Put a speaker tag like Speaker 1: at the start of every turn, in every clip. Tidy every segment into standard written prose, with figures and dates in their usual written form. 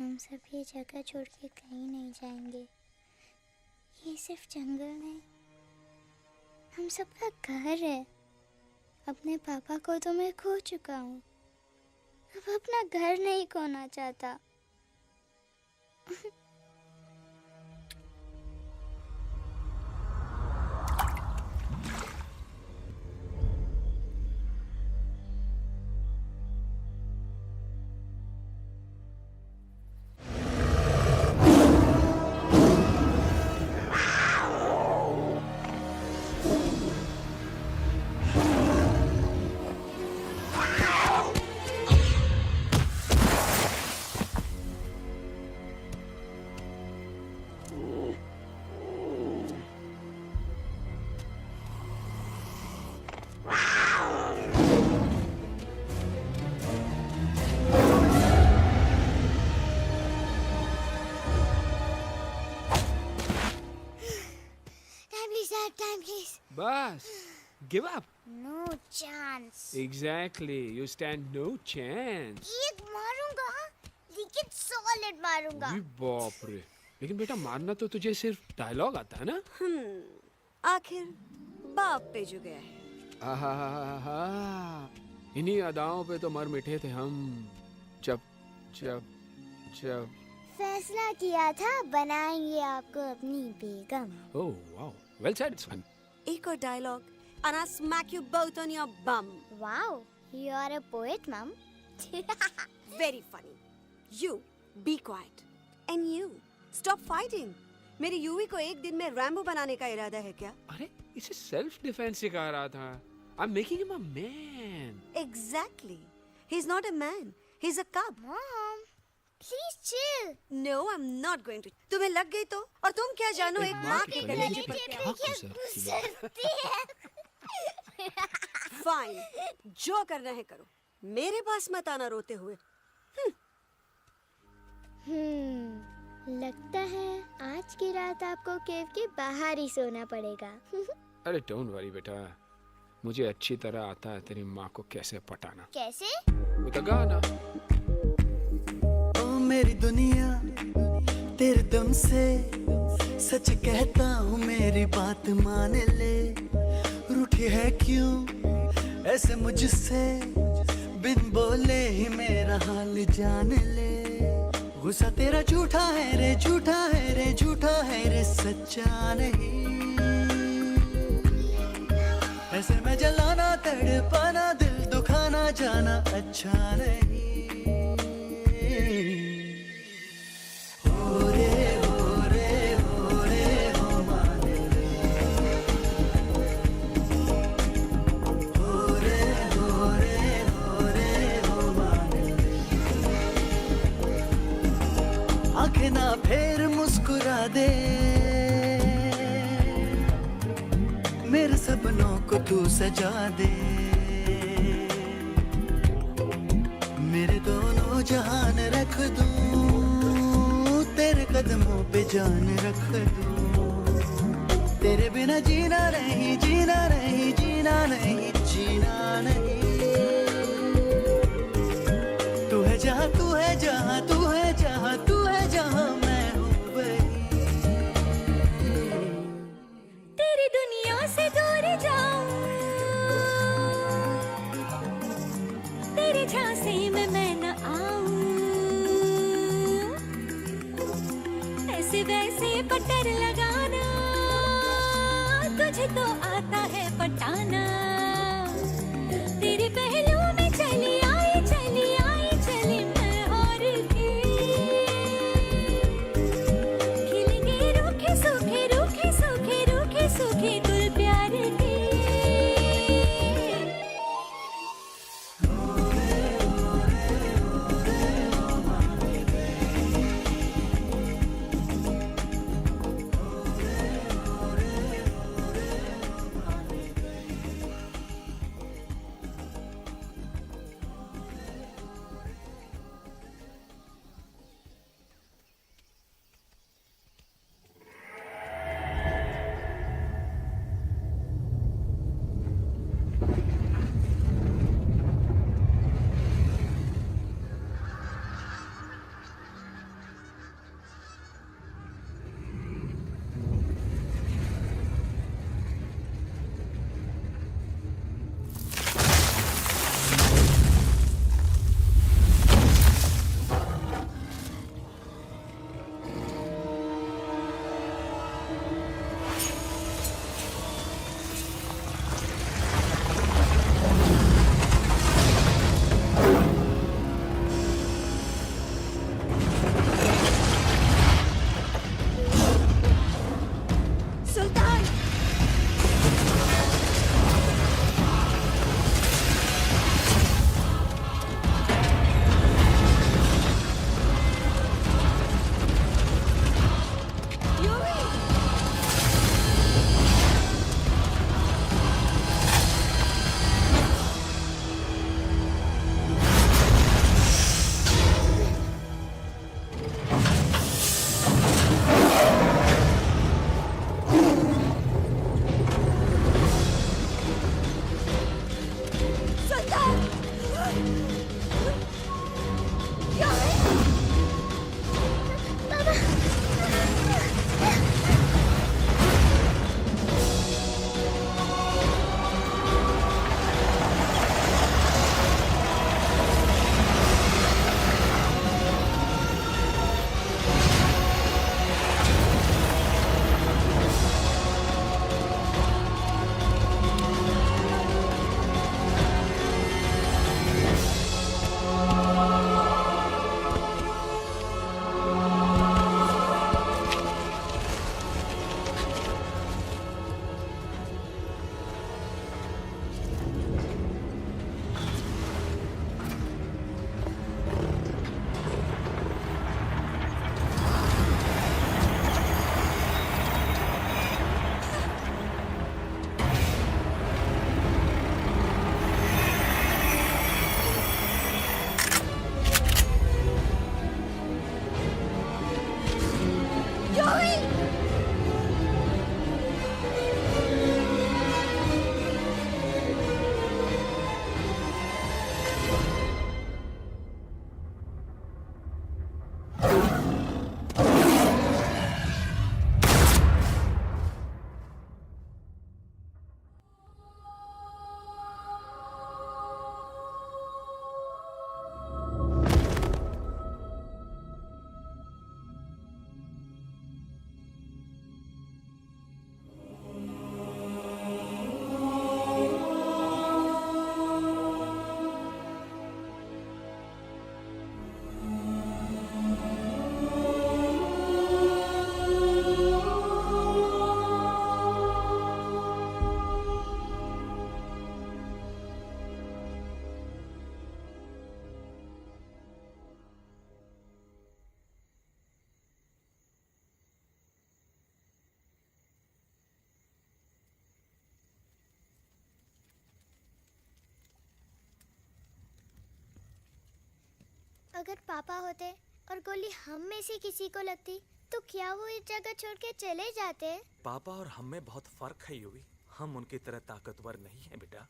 Speaker 1: हम सब ये जगह छोड़ के कहीं नहीं जाएंगे। ये सिर्फ जंगल नहीं, हम सबका घर है। अपने पापा को तो मैं खो चुका हूँ, अब अपना घर नहीं खोना चाहता। Time please.
Speaker 2: बस give up.
Speaker 1: No chance.
Speaker 2: Exactly. You stand no chance.
Speaker 1: एक मारूंगा, लेकिन solid मारूंगा।
Speaker 2: अरे बाप रे। लेकिन बेटा मारना तो तुझे सिर्फ डायलॉग आता है ना?
Speaker 3: आखिर बाप पे जो गया है।
Speaker 2: आहा, इन्हीं अदाओं पे तो मर मिटे थे हम। जब जब जब
Speaker 1: फैसला किया था बनाएंगे आपको अपनी बेगम।
Speaker 2: Oh wow, well said, it's fun.
Speaker 3: एक और dialogue and I'll smack you both on your bum.
Speaker 1: Wow, you are a poet, mom.
Speaker 3: Very funny. You be quiet and you stop fighting. मेरी यूवी को एक दिन में Rambo बनाने का इरादा है क्या?
Speaker 2: अरे इसे सेल्फ डिफेंस सिखा रहा था। I'm making him a man.
Speaker 3: Exactly. He's not a man. He's a cub.
Speaker 1: Mom, please chill.
Speaker 3: No, I'm not going to. तुम्हें लग गई तो? और तुम क्या जानो एक माँ के कलेजे पर क्या?
Speaker 1: गुजरती है।
Speaker 3: Fine. जो करना है करो। मेरे पास मत आना रोते हुए।
Speaker 1: लगता है आज की रात आपको केव के बाहर ही सोना पड़ेगा।
Speaker 2: अरे डोंट वरी बेटा, मुझे अच्छी तरह आता है तेरी माँ को कैसे पटाना।
Speaker 1: कैसे?
Speaker 2: with a गाना।
Speaker 4: ओ मेरी दुनिया तेरे दम से सच कहता हूँ, मेरी बात मान ले। रूठी है क्यों ऐसे मुझसे, बिन बोले ही मेरा हाल जान ले। गुस्सा तेरा झूठा है रे, झूठा है रे, झूठा है रे, सच्चा नहीं। ऐसे में जलाना तड़पाना, दिल दुखाना जाना अच्छा नहीं। हो रे हो रे हो रे हो मान ले। हो रे हो रे हो रे हो मान ले। आंखें ना फेर मुस्कुरा दे, मेरे सपनों को तू सजा दे। मेरे दोनों जहान रख दूं, तेरे कदमों पे जान रख दूं। तेरे बिना जीना नहीं, जीना नहीं, जीना नहीं, जीना नहीं। तू है जहाँ, तू है जहाँ, तू है जहाँ, तू है जहाँ, मैं हूँ वही।
Speaker 3: तेरी दुनिया से दूर जाऊं, तेरे झांसे में मैं न आऊं। ऐसे वैसे पटर लगाना, तुझे तो आता है पटाना। तेरे पहलू में चली आई, चली आई, चली मैं और भी। खिलेंगे रूखे सूखे, रूखे सूखे, रूखे सूखे गुल प्यार के।
Speaker 1: अगर पापा होते और गोली हम में से किसी को लगती तो क्या वो इस जगह छोड़ के चले जाते?
Speaker 5: पापा और हम में बहुत फर्क है यूवी। हम उनकी तरह ताकतवर नहीं है बेटा।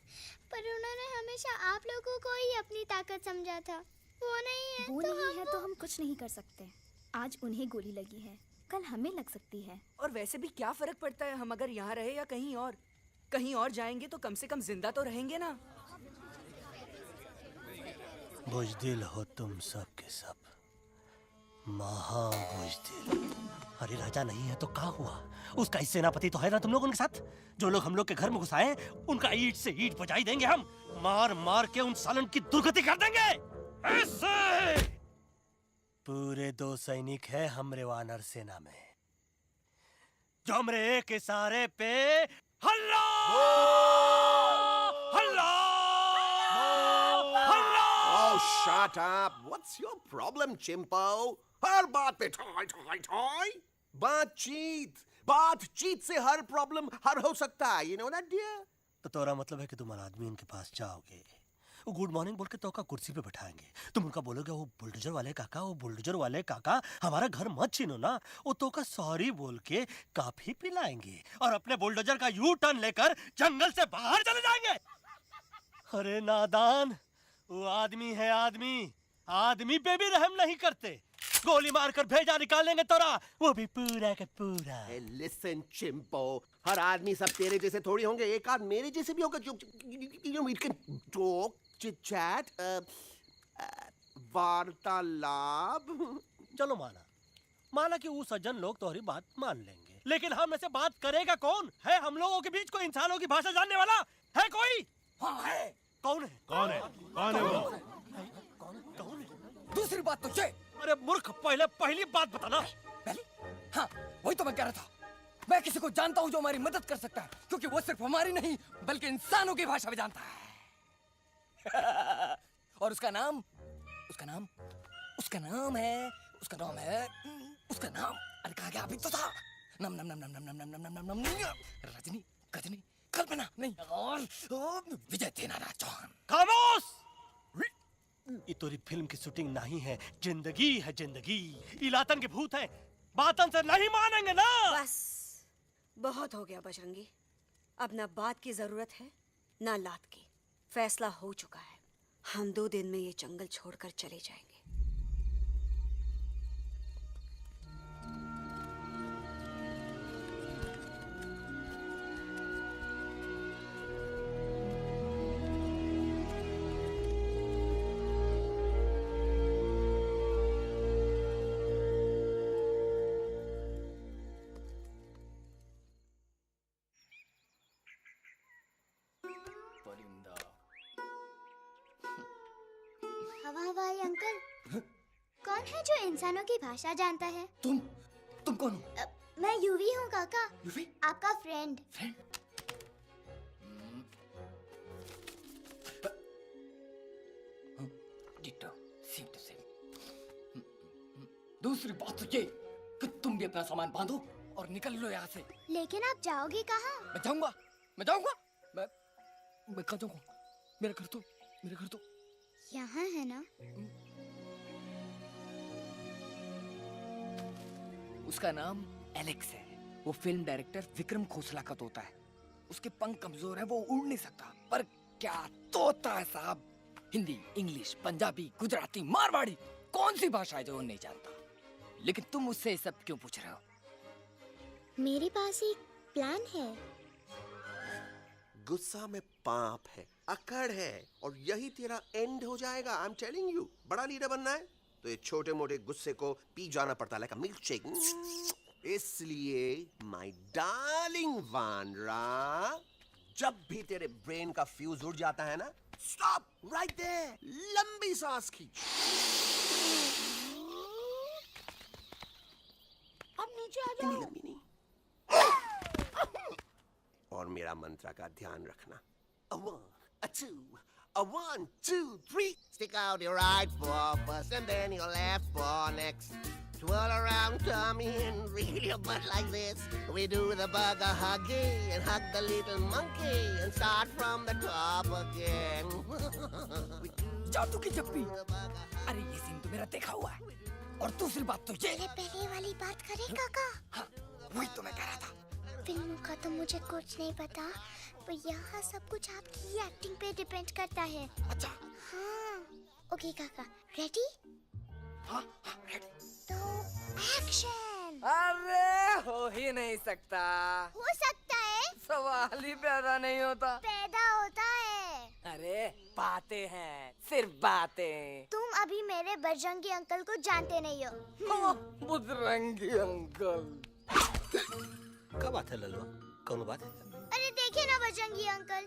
Speaker 1: पर उन्होंने हमेशा आप लोगों को ही अपनी ताकत समझा था। वो नहीं है
Speaker 6: वो
Speaker 1: तो
Speaker 6: नहीं है तो हम कुछ नहीं कर सकते। आज उन्हें गोली लगी है, कल हमें लग सकती है।
Speaker 7: और वैसे भी क्या फर्क पड़ता है हम अगर यहाँ रहे या कहीं और? कहीं और जाएंगे तो कम से कम जिंदा तो रहेंगे ना।
Speaker 4: बुजदिल हो तुम सब के सब, महा बुजदिल। अरे राजा नहीं है तो क्या हुआ? उसका ही सेनापति तो है ना तुम लोग उनके साथ। जो लोग हम लोग के घर में घुसाए उनका ईंट से ईंट बजाई देंगे हम। मार मार के उन सालन की दुर्गति कर देंगे ऐसे। पूरे 2 सैनिक है हमरे वानर सेना में जो हमरे एक इशारे पे हल्ला हल्ला हल्ला।
Speaker 8: Oh, shut up! What's your problem, Chimpo? हर बात पे ठोय ठोय ठोय। बातचीत से हर प्रॉब्लम हल हो सकता है। You know that, dear? तो तोरा मतलब है कि तुम आदमी इनके पास जाओगे, वो गुड मॉर्निंग बोल के तो का कुर्सी पे बैठाएंगे। तुम उनका बोलोगे वो बुलडोजर वाले काका हमारा घर मत छीनो ना। वो तो का सॉरी बोल के काफी पिलाएंगे और अपने बुलडोजर का यू टर्न लेकर जंगल से बाहर चले जाएंगे। अरे नादान, वो आदमी है आदमी पे भी रहम नहीं करते। गोली मारकर भेजा निकाल लेंगे तोरा, वो भी पूरा का पूरा। Listen, Chimpo, हर आदमी सब तेरे जैसे थोड़ी होंगे। एक आध मेरे जैसे भी होगा। We can talk, chit chat, वार्तालाप।
Speaker 4: चलो माना कि वो सज्जन लोग तुम्हारी बात मान लेंगे, लेकिन हम ऐसे बात करेगा कौन? है हम लोगों के बीच कोई इंसानों की भाषा जानने वाला है कोई? हाँ है। कौन है वो?
Speaker 7: दूसरी बात तो ये।
Speaker 4: अरे मूर्ख, पहली बात बताना।
Speaker 7: पहली? हाँ, वही तो मैं कह रहा था। मैं किसी को जानता हूँ जो हमारी मदद कर सकता है, क्योंकि वो सिर्फ हमारी नहीं बल्कि इंसानों की भाषा भी जानता है। और उसका नाम है अरे कहा गया अभी तो था। नम रजनी गजनी कल्पना नहीं और विजय देनाराज चौहान।
Speaker 4: खामोश! ये तोरी फिल्म की शूटिंग नहीं है, जिंदगी है जिंदगी। इलातन के भूत हैं, बातन से नहीं मानेंगे ना।
Speaker 3: बस बहुत हो गया बजरंगी। अब ना बात की जरूरत है ना लात की। फैसला हो चुका है। हम 2 दिन में ये जंगल छोड़कर चले जाएंगे।
Speaker 1: हवाई अंकल, कौन है जो इंसानों की भाषा जानता है?
Speaker 7: तुम कौन हो?
Speaker 1: मैं यूवी हूँ काका।
Speaker 7: यूवी?
Speaker 1: आपका friend.
Speaker 7: Ditto, same to same. दूसरी बात तो ये कि तुम भी अपना सामान बांधो और निकल लो यहाँ से।
Speaker 1: लेकिन आप जाओगे कहाँ?
Speaker 7: मैं जाऊंगा मैं कहाँ जाऊंगा? मेरा घर तो
Speaker 1: यहाँ है ना?
Speaker 7: उसका नाम एलेक्स है। वो फिल्म डायरेक्टर विक्रम खोसला का तोता है। उसके पंख कमजोर है, वो उड़ नहीं सकता, पर क्या तोता है साहब। हिंदी, इंग्लिश, पंजाबी, गुजराती, मारवाड़ी, कौन सी भाषा है जो वो नहीं जानता? लेकिन तुम उससे सब क्यों पूछ रहे हो?
Speaker 1: मेरे पास एक प्लान है।
Speaker 8: गुस्सा में पाप है, अकड़ है, और यही तेरा एंड हो जाएगा। आई एम टेलिंग यू। बड़ा लीडर बनना है तो ये छोटे मोटे गुस्से को पी जाना पड़ता है, लाइक अ मिल्क शेक। इसलिए माय डार्लिंग वानरा, जब भी तेरे ब्रेन का फ्यूज उड़ जाता है ना, स्टॉप राइट देयर, लंबी सांस खींच। अब नीचे आ जाओ। लंबी नहीं। और मेरा मंत्र का ध्यान रखना। A 1, a 2, a 1, 2, 3. Stick out your right paw first and then your left paw next. Twirl around tummy and reel your butt like this. We do the bugger huggy and hug the little monkey and start from the top again.
Speaker 7: जादू की चप्पी। अरे ये scene तो मेरा देखा हुआ है। और दूसरी बात तो ये,
Speaker 1: पहले वाली बात करें काका।
Speaker 7: हाँ, वही तो मैं कह रहा था।
Speaker 1: फिल्मों का तो मुझे कुछ नहीं पता, पर यहाँ सब कुछ आपकी एक्टिंग पे डिपेंड करता है।
Speaker 7: अच्छा।
Speaker 1: हाँ, ओके काका, रेडी?
Speaker 7: हाँ, रेडी।
Speaker 1: तो एक्शन।
Speaker 7: अरे हो ही नहीं सकता।
Speaker 1: हो सकता है,
Speaker 7: सवाल ही पैदा नहीं होता।
Speaker 1: पैदा होता है।
Speaker 7: अरे बातें हैं, सिर्फ बातें।
Speaker 1: तुम अभी मेरे बजरंगी अंकल को जानते नहीं हो।
Speaker 7: बजरंगी अंकल।
Speaker 8: क्या बात है ललवा, कौन बात है?
Speaker 1: अरे देखिए ना बजरंगी अंकल,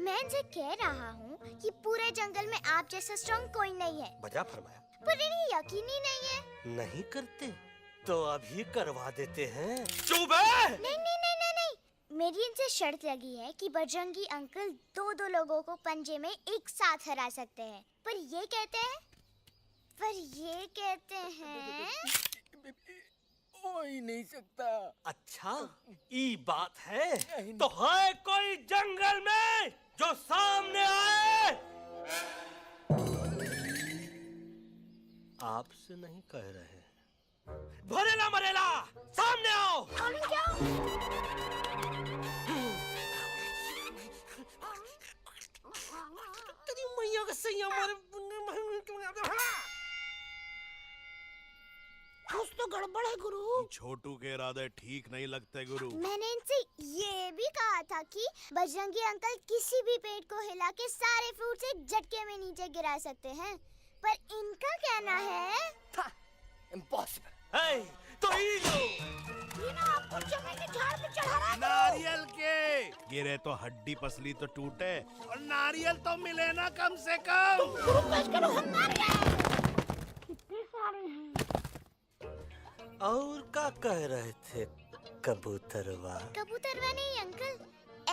Speaker 1: मैं इनसे कह रहा हूँ कि पूरे जंगल में आप जैसा स्ट्रॉन्ग कोई नहीं है।
Speaker 8: बजा फरमाया।
Speaker 1: पर इन्हें यकीन ही नहीं है।
Speaker 8: नहीं करते तो अभी करवा देते हैं।
Speaker 5: चुप है।
Speaker 1: नहीं नहीं नहीं नहीं नहीं, मेरी इनसे शर्त लगी है कि बजरंगी अंकल दो लोगों को पंजे में एक साथ हरा सकते हैं। पर ये कहते हैं
Speaker 7: हो ही नहीं सकता।
Speaker 8: अच्छा, ये बात है तो है कोई जंगल में जो सामने आए? आपसे नहीं कह रहे। भरेला मरेला सामने आओ। तेरी मैया का सैया मारे। कुछ तो गड़बड़ है गुरु।
Speaker 9: छोटू के इरादे ठीक नहीं लगते गुरु।
Speaker 1: मैंने इनसे ये भी कहा था कि बजरंगी अंकल किसी भी पेड़ को हिला के सारे फ्रूट्स एक झटके में नीचे गिरा सकते हैं, पर इनका कहना है
Speaker 7: इम्पॉसिबल।
Speaker 8: तो ये
Speaker 1: ना आपको चने के झाड़ पे चढ़ा रहा है।
Speaker 9: नारियल के गिरे तो हड्डी पसली तो टूटे, और नारियल तो मिले ना कम से कम।
Speaker 8: और क्या कह रहे थे कबूतरवा?
Speaker 1: कबूतरवा नहीं अंकल,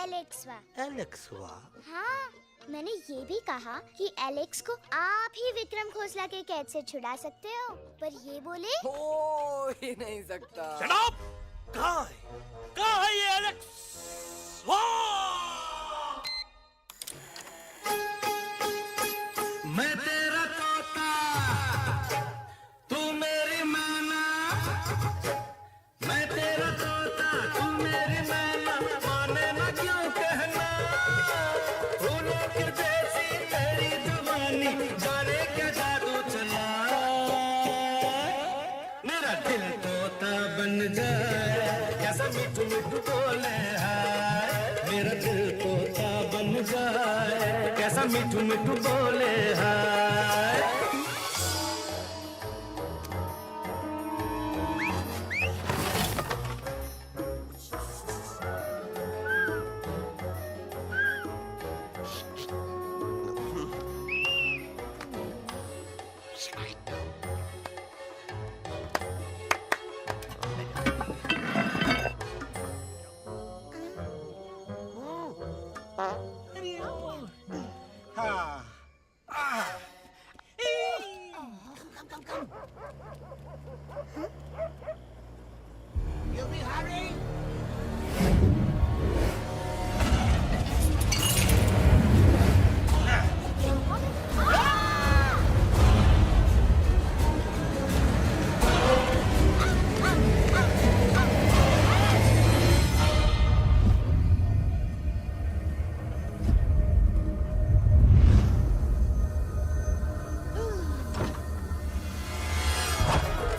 Speaker 1: एलेक्सवा।
Speaker 8: एलेक्सवा?
Speaker 1: हाँ, मैंने ये भी कहा कि एलेक्स को आप ही विक्रम खोसला के कैद से छुड़ा सकते हो, पर ये बोले
Speaker 7: हो ही नहीं सकता।
Speaker 8: Shut up! कहाँ है ये एलेक्स? मैं तेरा तोता, तू मेरी मैना। मैं तेरा तोता, तू मेरी मैना। माने ना क्यों कहना, फूलों की जैसी तेरी जवानी, जाने क्या जादू चला। मेरा दिल तोता बन जाए, कैसा मिठू मिठू बोले हाय। मेरा दिल तोता बन जाए, कैसा मिठू मिठू बोले हाय।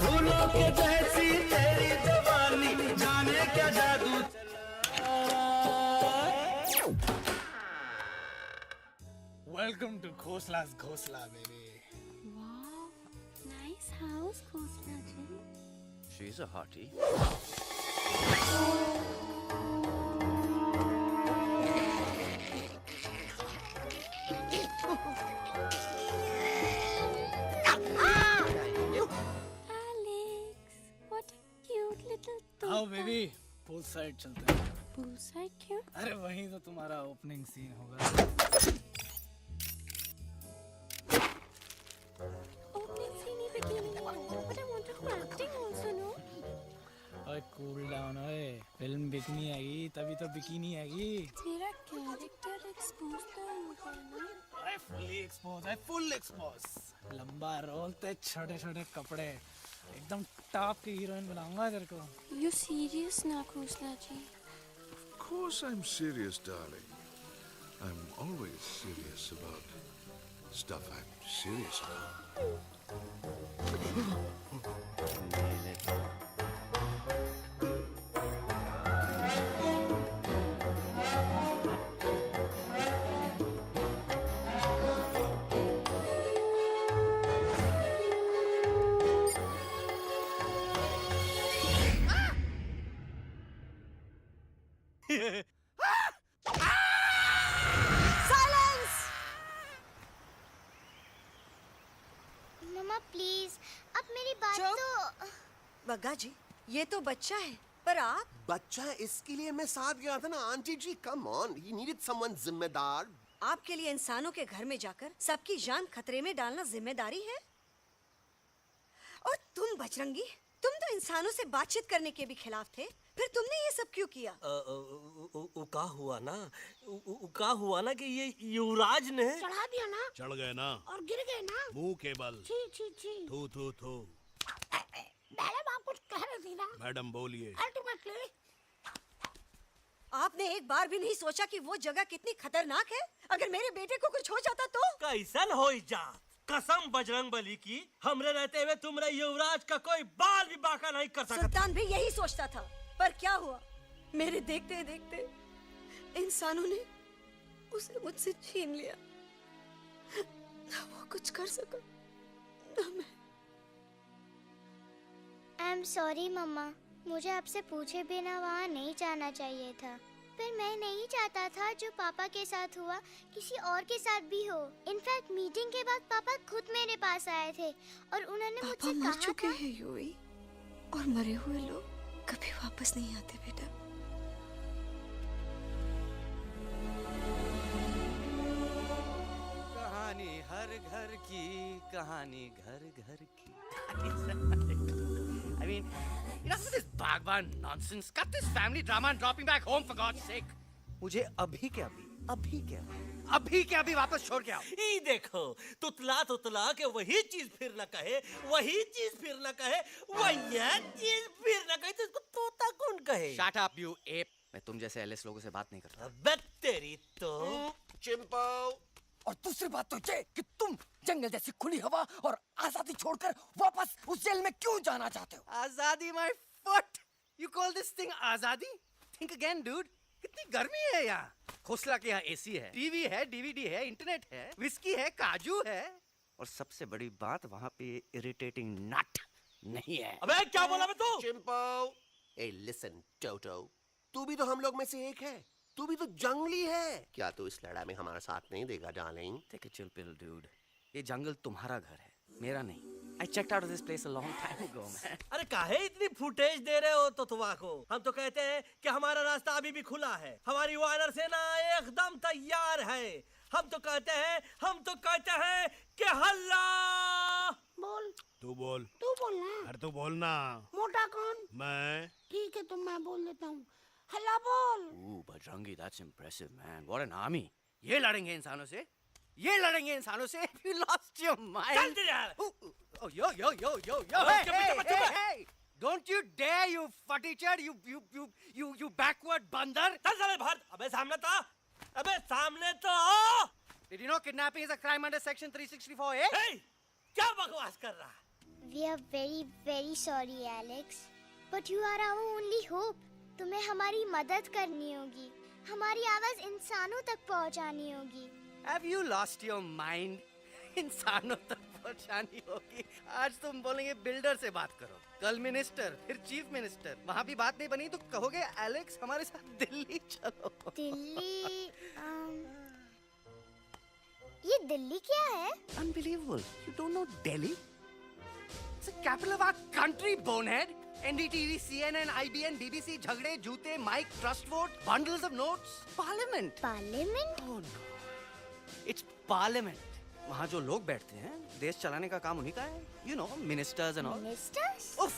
Speaker 8: फूलों के जैसी तेरी जवानी, जाने क्या जादू चला।
Speaker 9: वेलकम टू खोसला's घोसला baby.
Speaker 1: Wow, nice house Khosla ji.
Speaker 9: She's a hottie.
Speaker 10: आओ बेबी, पूल साइड चलते हैं।
Speaker 1: पूल साइड क्यों?
Speaker 10: अरे वहीं तो तुम्हारा ओपनिंग सीन होगा।
Speaker 1: ओपनिंग सीन ही बिकिनी है, but I want to do acting also, no?
Speaker 10: ओए कूल डाउन ओए, फिल्म बिकनी आएगी तभी तो बिकिनी आएगी।
Speaker 11: तेरा कैरेक्टर एक्सपोज तो होगा ना।
Speaker 10: ओए फुली एक्सपोज है, फुल एक्सपोज। लंबा रोल ते छोटे छोटे कपड़े, एकदम टॉप की हीरोइन बनाऊंगा तेरे को।
Speaker 11: यू सीरियस ना खोसला जी?
Speaker 9: Of course I'm serious, darling. I'm always serious about stuff I'm serious about.
Speaker 1: Mama please, अब मेरी बात
Speaker 3: चुप।
Speaker 1: तो।
Speaker 3: बग्गा जी, ये तो बच्चा है, पर आप
Speaker 12: बच्चा इसके लिए मैं साथ गया था ना aunty ji. Come on, he needed someone जिम्मेदार।
Speaker 3: आपके लिए इंसानों के घर में जाकर सबकी जान खतरे में डालना जिम्मेदारी है? और तुम बजरंगी, तुम तो इंसानों से बातचीत करने के भी खिलाफ थे, फिर तुमने ये सब क्यों किया?
Speaker 8: का हुआ ना कि ये युवराज ने
Speaker 10: चढ़ा दिया ना
Speaker 9: चढ़ गए ना
Speaker 10: और गिर गए ना।
Speaker 9: मुंह के बल।
Speaker 10: छी छी छी।
Speaker 9: थू थू थू।
Speaker 10: मैडम आप कुछ कह रही थी ना?
Speaker 9: मैडम बोलिए।
Speaker 10: अल्टीमेटली
Speaker 3: आपने एक बार भी नहीं सोचा कि वो जगह कितनी खतरनाक है? अगर मेरे बेटे को कुछ हो जाता तो?
Speaker 8: कैसन हो जा? कसम बजरंग बली की, हमरे रहते हुए तुमरे युवराज का कोई बाल भी बाका नहीं कर सकता।
Speaker 3: सुल्तान भी यही सोचता था, पर क्या हुआ? मेरे देखते देखते इंसानों ने उसे मुझसे छीन लिया। ना वो कुछ कर सका, ना मैं।
Speaker 1: आई एम सॉरी मम्मा, मुझे आपसे पूछे बिना वहाँ नहीं जाना चाहिए था। पर मैं नहीं चाहता था जो पापा के साथ हुआ किसी और के साथ भी हो। इनफैक्ट मीटिंग के बाद पापा खुद मेरे पास आए थे और उन्होंने
Speaker 3: पापा
Speaker 1: मुझसे
Speaker 3: मर
Speaker 1: कहा
Speaker 3: चुके
Speaker 1: था।
Speaker 3: हैं यूई, और मरे हुए लोग कभी वापस नहीं आते बेटा।
Speaker 13: कहानी हर घर की, कहानी घर घर की। I mean, enough with this Bhagwan nonsense. Cut this family drama and drop me back home for God's sake. मुझे अभी के अभी वापस छोड़ के आओ।
Speaker 8: ई देखो, तुतला तुतला के वही चीज फिर न कहे, वही चीज फिर न कहे, वही चीज फिर न कहे, तो इसको तोता कौन कहे?
Speaker 13: Shut up, you ape. मैं तुम जैसे एलिस लोगों से बात नहीं करता।
Speaker 8: अबे तेरी तो।
Speaker 12: चिंपो।
Speaker 7: और दूसरी बात तो ये कि तुम जंगल जैसी खुली हवा और आजादी छोड़कर वापस उस जेल में क्यों जाना चाहते हो?
Speaker 13: आजादी my foot. You call this thing आजादी? Think again, dude. कितनी गर्मी है यहाँ। खोसला के यहाँ एसी है, टीवी है, डीवीडी है, इंटरनेट है, विस्की है, काजू है, और सबसे बड़ी बात वहाँ पे इरिटेटिंग नट नहीं है।
Speaker 8: अबे क्या बोला मैं तू?
Speaker 12: चिंपो। ए लिसन टोटो, तू भी तो हम लोग में से एक है। तू भी तो जंगली है। क्या तू इस लड़ाई में हमारा साथ नहीं देगा darling?
Speaker 13: Take a chill pill, dude. ये जंगल तुम्हारा घर है, मेरा नहीं। I checked out of this place a long time ago, man.
Speaker 8: अरे काहे इतनी फुटेज दे रहे हो तो तुवा को? हम तो कहते हैं कि हमारा रास्ता अभी भी खुला है, हमारी वानर सेना एकदम तैयार है। हम तो कहते हैं कि हल्ला।
Speaker 10: बोल।
Speaker 9: तू बोल।
Speaker 10: तू बोल ना।
Speaker 9: अरे तू बोल ना।
Speaker 10: मोटा कौन?
Speaker 9: मैं।
Speaker 10: ठीक है तो मैं बोल देता हूँ। हल्ला बोल।
Speaker 13: Ooh, Bajrangi, that's impressive, man. What an army. ये लड़ेंगे इंसानों से? ये लड़ेंगे इंसानों से? You lost your mind.
Speaker 8: चल दे यार।
Speaker 13: Oh, yo.
Speaker 8: Hey, hey.
Speaker 13: Don't you dare, you footy-chud, you backward बंदर.
Speaker 8: चल साले बाहर। अबे सामने तो आओ।
Speaker 13: Did you know kidnapping is a crime under section 364A?
Speaker 8: Hey, क्या बकवास कर रहा है?
Speaker 1: We are very very sorry, Alex. But you are our only hope. तुम्हें हमारी मदद करनी होगी, हमारी आवाज इंसानों तक पहुंचानी होगी।
Speaker 13: Have you lost your mind? इंसानों तक पहुंचानी होगी। आज तुम बोलेंगे बिल्डर से बात करो, कल मिनिस्टर, फिर चीफ मिनिस्टर। वहाँ भी बात नहीं बनी तो कहोगे एलेक्स हमारे साथ दिल्ली चलो।
Speaker 1: दिल्ली ये दिल्ली क्या है?
Speaker 13: Unbelievable. You don't know Delhi? It's the capital of our country, bonehead. NDTV, CNN, IBN, BBC, झगड़े, जूते, mic, trust vote, bundles of notes, parliament.
Speaker 1: Parliament?
Speaker 13: Oh no. It's parliament. वहाँ जो लोग बैठते हैं, देश चलाने का काम उन्हीं का है. You know, ministers and all.
Speaker 1: Ministers?
Speaker 13: उफ!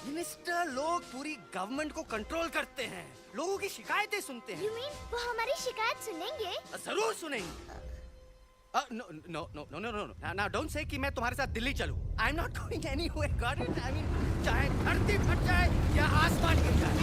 Speaker 13: मिनिस्टर लोग पूरी गवर्नमेंट को कंट्रोल करते हैं, लोगों की शिकायतें सुनते हैं।
Speaker 1: You mean वो हमारी शिकायत सुनेंगे?
Speaker 13: जरूर सुनेंगे। No no no no no no now don't say कि मैं तुम्हारे साथ दिल्ली चलूं। I am not going anywhere, got it? I mean चाहे धरती फट जाए या आसमान गिर जाए।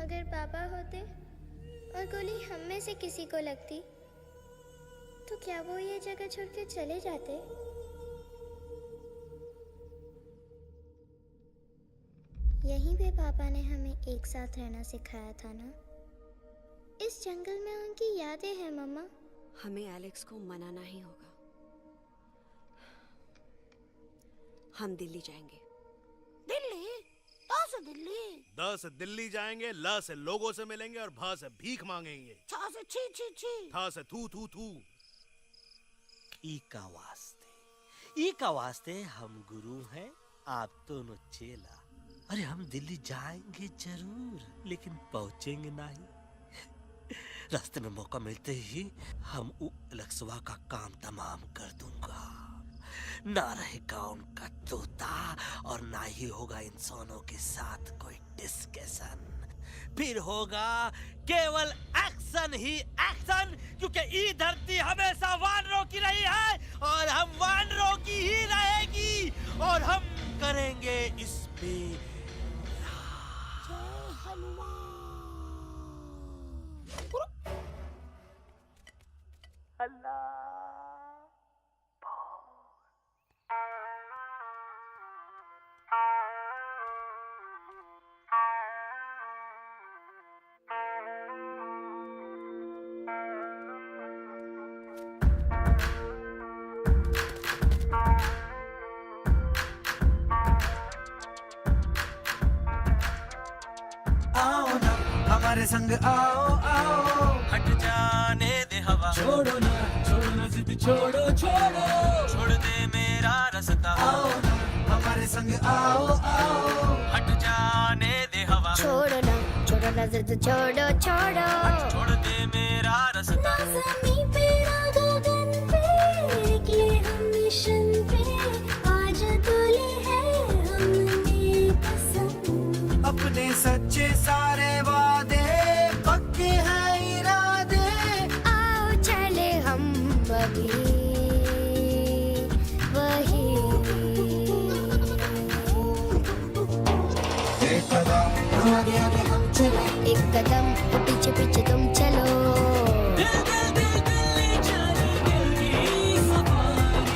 Speaker 1: अगर पापा होते और गोली हम में से किसी को लगती तो क्या वो ये जगह छोड़कर चले जाते? यहीं पे पापा ने हमें एक साथ रहना सिखाया था ना। इस जंगल में उनकी यादें हैं मम्मा।
Speaker 3: हमें एलेक्स को मनाना ही होगा। हम दिल्ली जाएंगे।
Speaker 11: दिल्ली? कहाँ से दिल्ली?
Speaker 9: द से दिल्ली जाएंगे, ल से लोगों से मिलेंगे और भ से भीख मांगेंगे,
Speaker 11: छ से छी छी छी,
Speaker 9: थ से थू थू थू।
Speaker 8: ई का वास्ते हम गुरु हैं, आप दोनों चेला। अरे हम दिल्ली जाएंगे जरूर, लेकिन पहुंचेंगे नहीं। रास्ते में मौका मिलते ही हम लक्सवा का काम तमाम कर दूंगा। ना रहेगा उनका तोता और ना ही होगा इंसानों के साथ कोई डिस्कशन। फिर होगा केवल एक्शन ही एक्शन, क्योंकि ये धरती हमेशा वानरों की रही है और हम वानरों की ही रहेगी, और हम करेंगे इस पे
Speaker 4: हमारे संग आओ आओ, हट जाने दे हवा, छोड़ो ना जिद छोड़ो छोड़ो, छोड़ दे मेरा रास्ता। आओ ना हमारे संग आओ आओ, हट जाने दे हवा,
Speaker 1: छोड़ो ना जिद छोड़ो छोड़ो,
Speaker 4: छोड़ दे मेरा रास्ता।
Speaker 11: ज़मीं पे ना गगन पे, निकले हम मिशन पे, आज तुले है हमने कसम।
Speaker 4: अपने सच्चे सारे वादे पक्के हैं इरादे,
Speaker 1: आओ चले हम अभी वही।
Speaker 4: एक कदम आगे आगे हम चले,
Speaker 1: एक कदम पीछे पीछे तुम चलो।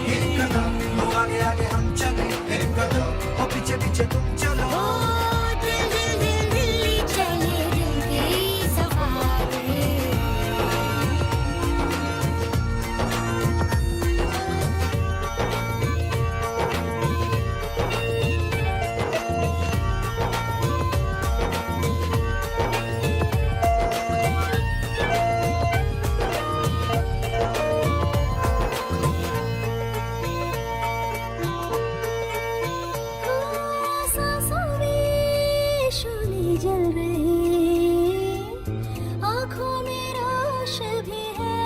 Speaker 4: एक कदम आगे आगे हम चले, एक कदम और पीछे पीछे तुम चलो।
Speaker 1: दिल्ली चले दिल की सफारी।
Speaker 11: जल रही आँखों में रोश भी है,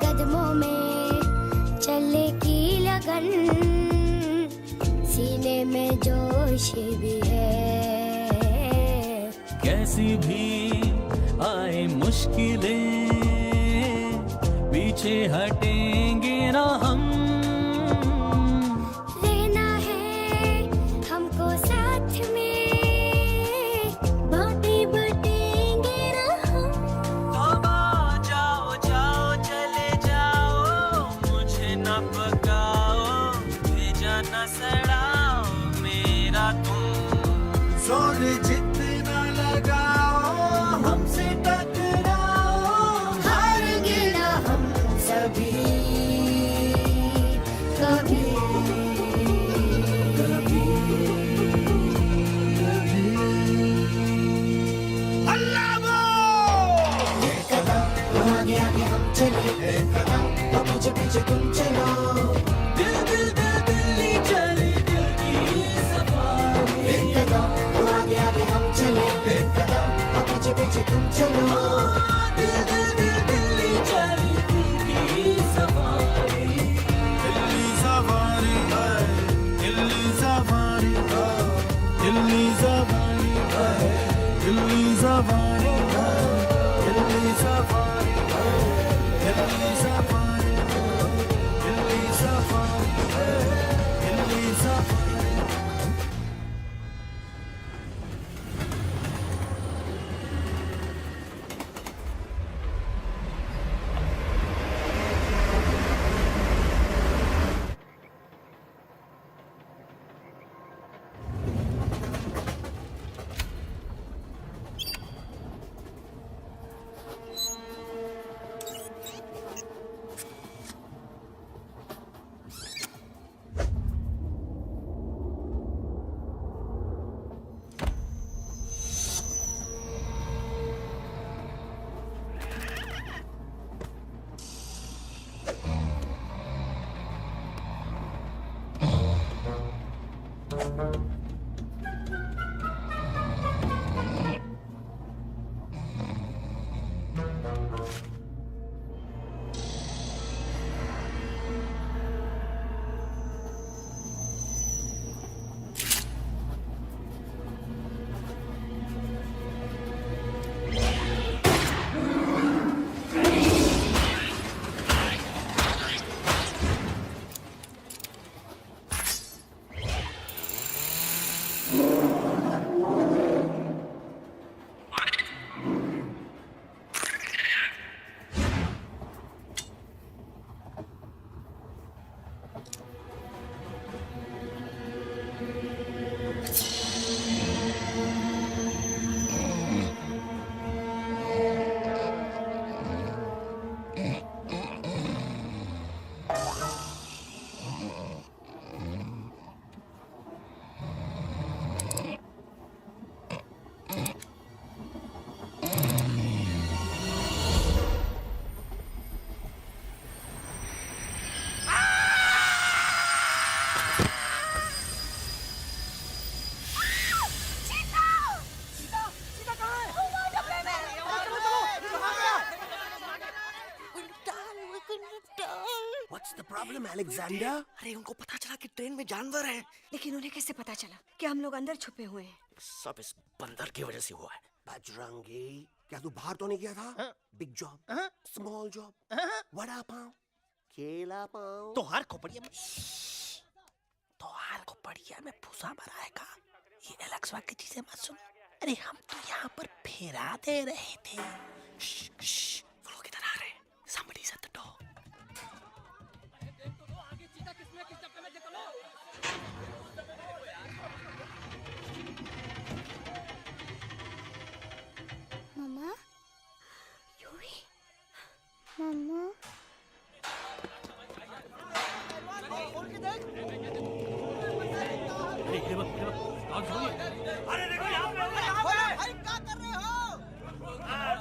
Speaker 1: कदमों में चले की लगन, सीने में जोश भी है।
Speaker 4: कैसी भी आए मुश्किलें, पीछे हटेंगे ना हम।
Speaker 1: रहना है हमको साथ में, बातें बटेंगे ना हम।
Speaker 4: तौबा जाओ जाओ चले जाओ, मुझे न पका शोर जितना लगाओ हमसे टकराओ हार गिरा हम सभी कभी कभी कभी अल्लाह वो एक कदम आगे आगे हम चले एक कदम और पीछे पीछे तुम चलो दिल दिल दिल दिल्ली चली दिल की सफारी एक कदम आगे आगे हम चले एक कदम और पीछे पीछे तुम चलो दिल दिल दिल दिल्ली चली दिल की safari Delhi safari Delhi safari Delhi safari Delhi safari Delhi safari Delhi safari Delhi safari Delhi safari What's the problem, Alexander?
Speaker 3: अरे उनको पता चला कि ट्रेन में जानवर हैं। लेकिन उन्हें कैसे पता चला कि हम लोग अंदर छुपे हुए हैं?
Speaker 12: सब इस बंदर की वजह से हुआ है। बजरंगी, क्या तू बाहर तो नहीं गया था? Big job, small job, vada pav, केला पाव।
Speaker 8: तोहार खोपड़िया
Speaker 13: में फूसा भरा है का? ये एलेक्स की चीजें मत सुन। अरे हम तो यहाँ पर फेरा दे रहे थे। वो लोग इधर आ रहे हैं। Somebody's at the door.
Speaker 1: Mumma Yuvi mumma
Speaker 13: अरे देखो यहाँ पे भाई क्या कर रहे हो?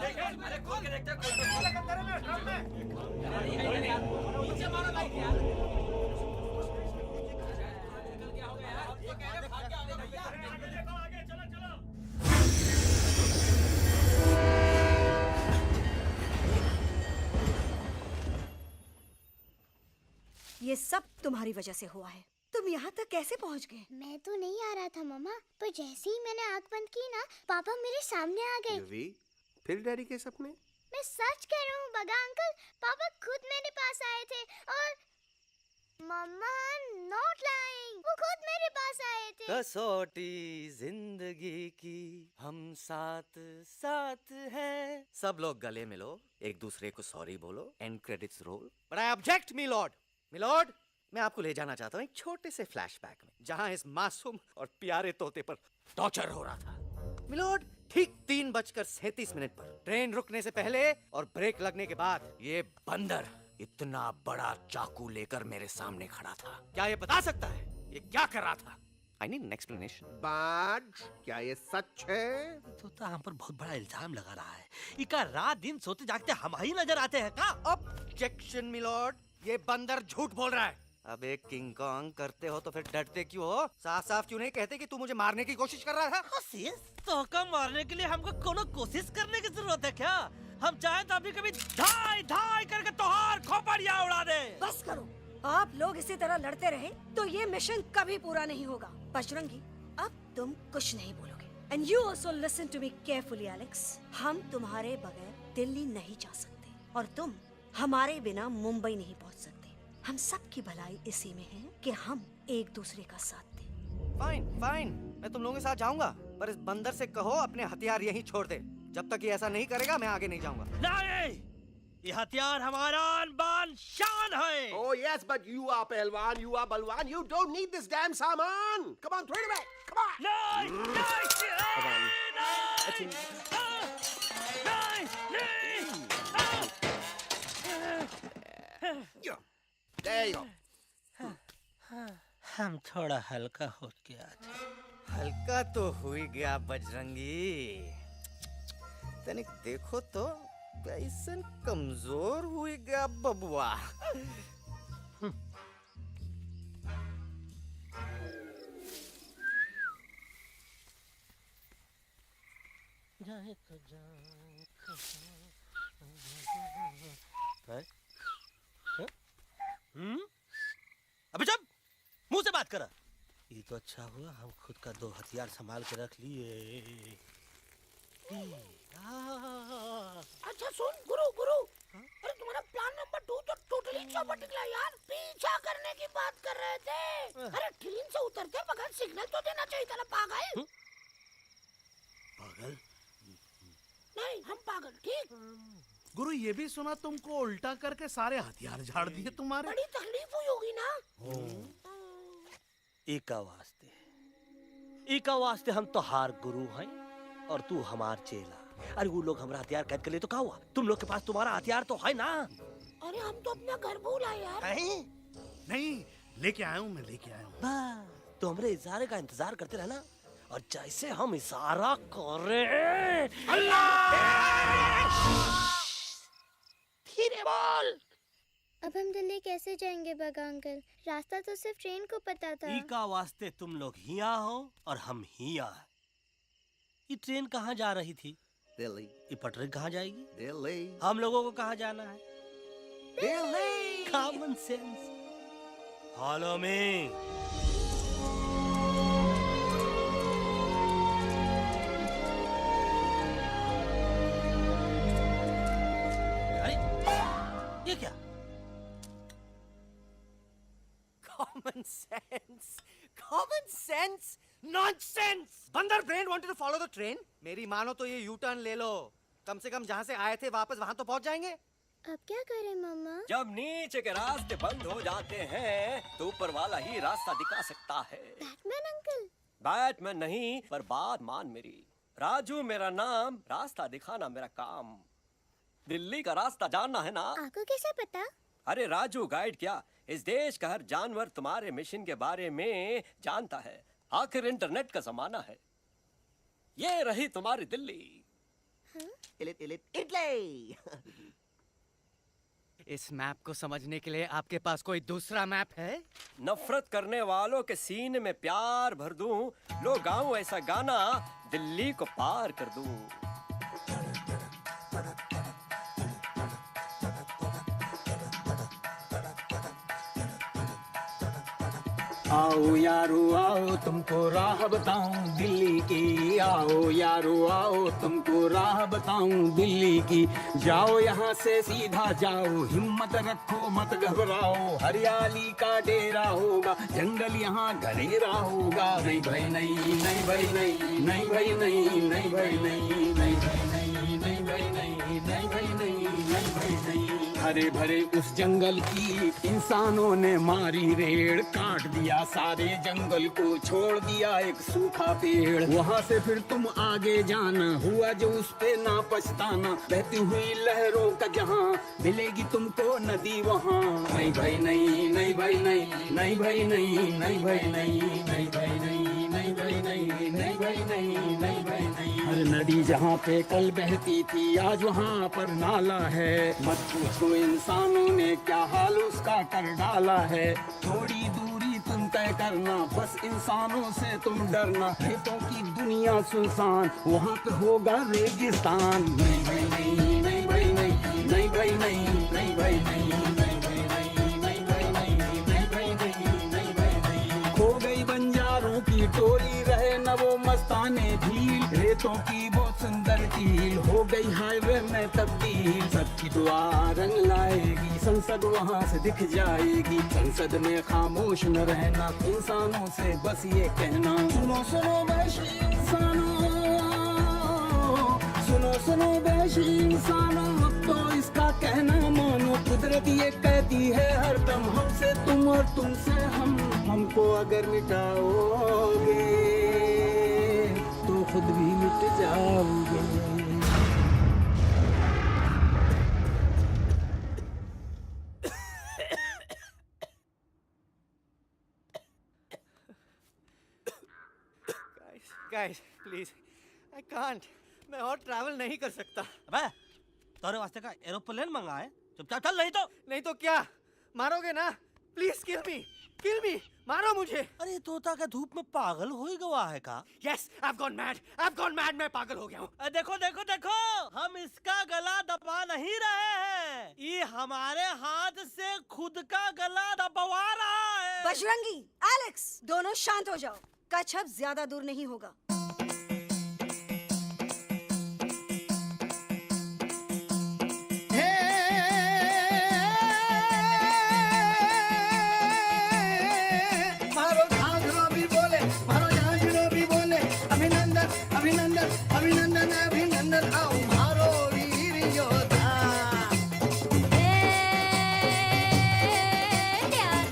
Speaker 13: देखे अरे खोल के देखते नीचे मारो लाइट यार। क्या हो गया यार? ये कह रहे भाग के आगे भैया। देखो आगे चलो चलो।
Speaker 3: ये सब तुम्हारी वजह से हुआ है। तुम यहाँ तक कैसे पहुँच गए?
Speaker 1: मैं तो नहीं आ रहा था मम्मा, पर जैसे ही मैंने आँख बंद की ना, पापा मेरे सामने आ गए।
Speaker 12: यूवी, फिर डैडी के सपने?
Speaker 1: मैं सच कह रहा हूँ बगा अंकल, पापा खुद मेरे पास आए थे और मम्मा नॉट लाइंग, वो खुद मेरे पास आए थे।
Speaker 13: कसौटी जिंदगी की हम साथ साथ हैं। सब लोग गले मिलो, एक दूसरे को सॉरी बोलो, and credits roll. But I object milord. Milord, मैं आपको ले जाना चाहता हूँ एक छोटे से फ्लैशबैक में, जहाँ इस मासूम और प्यारे तोते पर टॉर्चर हो रहा था। मिलोड, ठीक 3:37 पर ट्रेन रुकने से पहले और ब्रेक लगने के बाद ये बंदर इतना बड़ा चाकू लेकर मेरे सामने खड़ा था। क्या ये बता सकता है ये क्या कर रहा था? I need an explanation.
Speaker 12: बाज, क्या ये सच है?
Speaker 8: तो हम पर बहुत बड़ा इल्जाम लगा रहा है। इका रात दिन सोते जागते हम ही नजर आते हैं का?
Speaker 13: ऑब्जेक्शन मिलोड, ये बंदर झूठ बोल रहा है। अब एक किंग कॉन्ग करते हो तो फिर डरते क्यों हो? साफ साफ क्यों नहीं कहते कि तू मुझे मारने की कोशिश कर रहा था?
Speaker 8: कोशिश? तो का मारने के लिए हमको कोनो कोशिश करने की जरूरत है क्या? हम चाहें तो अभी कभी धाई धाई करके तोहार खोपड़िया उड़ा दे।
Speaker 3: बस करो, आप लोग इसी तरह लड़ते रहे तो ये मिशन कभी पूरा नहीं होगा। बजरंगी, अब तुम कुछ नहीं बोलोगे। And you also listen to me carefully, Alex. हम तुम्हारे बगैर दिल्ली नहीं जा सकते और तुम हमारे बिना मुंबई नहीं पहुंच सकते। हम सब की भलाई इसी में है कि हम एक दूसरे का साथ दें।
Speaker 13: फाइन फाइन, मैं तुम लोगों के साथ जाऊंगा, पर इस बंदर से कहो अपने हथियार यहीं छोड़ दे। जब तक ये ऐसा नहीं करेगा मैं आगे नहीं जाऊंगा।
Speaker 8: नहीं, ये हथियार हमारा आन-बान शान है।
Speaker 12: Oh yes, but you are पहलवान, you are बलवान. You don't need this damn सामान. Come on, throw it away. Come on. There you go.
Speaker 8: हम थोड़ा हल्का हो गया था।
Speaker 13: हल्का तो हो ही गया बजरंगी, तनिक देखो तो कैसन कमजोर हुई गया बबुआ।
Speaker 8: अबे चुप, मुंह से बात करा। ये तो अच्छा हुआ हम खुद का 2 हथियार संभाल के रख लिए।
Speaker 11: अच्छा सुन गुरु गुरु, अरे तुम्हारा प्लान नंबर 2 तो टोटली चौपट निकला यार। पीछा करने की बात कर रहे थे। अरे ट्रेन से उतरते बगैर सिग्नल तो देना चाहिए था ना पागल।
Speaker 8: पागल?
Speaker 11: नहीं हम पागल, ठीक।
Speaker 9: गुरु ये भी सुना तुमको उल्टा करके सारे हथियार झाड़ दिए तुम्हारे।
Speaker 11: बड़ी तकलीफ हुई होगी ना।
Speaker 8: एका वास्ते हम तो हार गुरु हैं और तू हमार चेला। अरे वो लोग हमारा हथियार कैद कर ले तो क्या हुआ? तुम लोग के पास तुम्हारा हथियार तो है ना।
Speaker 11: अरे हम तो अपना घर भूल आए यार।
Speaker 9: नहीं, लेके आया हूँ, मैं लेके आया हूँ।
Speaker 8: तो हमारे इशारे का इंतजार करते रहना और जैसे हम इशारा करें
Speaker 11: धीरे बोल।
Speaker 1: अब हम दिल्ली कैसे जाएंगे बगा अंकल? रास्ता तो सिर्फ ट्रेन को पता था।
Speaker 8: का वास्ते तुम लोग हिया हो और हम हिया। ये ट्रेन कहाँ जा रही थी?
Speaker 12: दिल्ली।
Speaker 8: ये पटरी कहाँ जाएगी?
Speaker 12: दिल्ली।
Speaker 8: हम लोगों को कहाँ जाना है?
Speaker 12: Delhi.
Speaker 8: Common sense. Follow me. अरे ये क्या?
Speaker 13: Common sense, common sense, nonsense. बंदर brain wanted to follow the train. मेरी मानो तो ये यू टर्न ले लो। कम से कम जहाँ से आए थे वापस वहाँ तो पहुँच जाएंगे।
Speaker 1: अब क्या करें मम्मा?
Speaker 7: जब नीचे के रास्ते बंद हो जाते हैं तो ऊपर वाला ही रास्ता दिखा सकता है।
Speaker 1: Batman uncle?
Speaker 7: बैटमैन नहीं, पर बात मान मेरी। राजू मेरा नाम, रास्ता दिखाना मेरा काम। दिल्ली का रास्ता जानना है ना?
Speaker 1: आपको कैसे पता?
Speaker 7: अरे राजू गाइड क्या, इस देश का हर जानवर तुम्हारे मिशन के बारे में जानता है। आखिर इंटरनेट का जमाना है। ये रही तुम्हारी दिल्ली।
Speaker 12: इटली।
Speaker 13: इस मैप को समझने के लिए आपके पास कोई दूसरा मैप है?
Speaker 7: नफरत करने वालों के सीने में प्यार भर दूं, लो गाऊं ऐसा गाना, दिल्ली को पार कर दूं।
Speaker 10: आओ यारो आओ तुमको राह बताऊं दिल्ली की। आओ यारो आओ तुमको राह बताऊं दिल्ली की। जाओ यहाँ से सीधा जाओ, हिम्मत रखो मत घबराओ। हरियाली का डेरा होगा, जंगल यहाँ घनेरा होगा। नहीं भाई नहीं, नहीं भाई नहीं, नहीं भाई नहीं, नहीं भाई नहीं, नहीं भाई नहीं, नहीं भाई नहीं, नहीं भाई नहीं, नहीं भाई नहीं। हरे भरे उस जंगल की इंसानों ने मारी रेड़, काट दिया सारे जंगल को, छोड़ दिया एक सूखा पेड़। वहाँ से फिर तुम आगे जाना, हुआ जो उस पे ना पछताना, बहती हुई लहरों का जहाँ, मिलेगी तुमको नदी वहाँ। नहीं भाई नहीं, नहीं भाई नहीं, नहीं भाई नहीं, नहीं भाई नहीं, नहीं भाई नहीं, नहीं भाई नहीं, नहीं भाई नहीं, नहीं भाई नहीं। हर नदी जहाँ पे कल बहती थी आज वहाँ पर नाला है, मत पूछो इंसानों ने क्या हाल उसका कर डाला है। थोड़ी दूरी तुम तय करना, बस इंसानों से तुम डरना, खेतों की दुनिया सुनसान, वहाँ पे होगा रेगिस्तान। नहीं भाई नहीं, नहीं भाई नहीं, नहीं भाई नहीं, नहीं भाई नहीं, नहीं भाई नहीं, नहीं भाई नहीं, नहीं भाई नहीं, नहीं भाई नहीं। खो गई बंजारों की टोली, रहे न वो मस्ताने झील, रेतों की बहुत सुंदर झील हो गई हाईवे में तब्दील। सबकी दुआ रंग लाएगी, संसद वहाँ से दिख जाएगी, संसद में खामोश न रहना, इंसानों से बस ये कहना। सुनो सुनो वैशी इंसानों, सुनो सुनो वैशी इंसानों, अब तो इसका कहना मानो। कुदरत ये कहती है हरदम, हमसे तुम और तुमसे हम, हमको अगर मिटाओगे तो खुद भी मिट जाओगे।
Speaker 13: गाइस प्लीज, आई कांट, मैं और ट्रैवल नहीं कर सकता।
Speaker 8: अबे तोरे वास्ते का एरोप्लेन मंगा है, चुपचाप चल, नहीं तो
Speaker 13: क्या मारोगे ना? प्लीज किल मी, मारो मुझे।
Speaker 8: अरे तोता का धूप में पागल हो ही गवा है का?
Speaker 13: यस, I've gone mad, मैं पागल हो गया हूँ।
Speaker 8: देखो देखो देखो, हम इसका गला दबा नहीं रहे हैं, ये हमारे हाथ से खुद का गला दबवा रहा है।
Speaker 3: बजरंगी, एलेक्स, दोनों शांत हो जाओ, कच्छप ज्यादा दूर नहीं होगा।
Speaker 11: अभिनंदन अभिनंदन आओ मारो वीर योद्धा।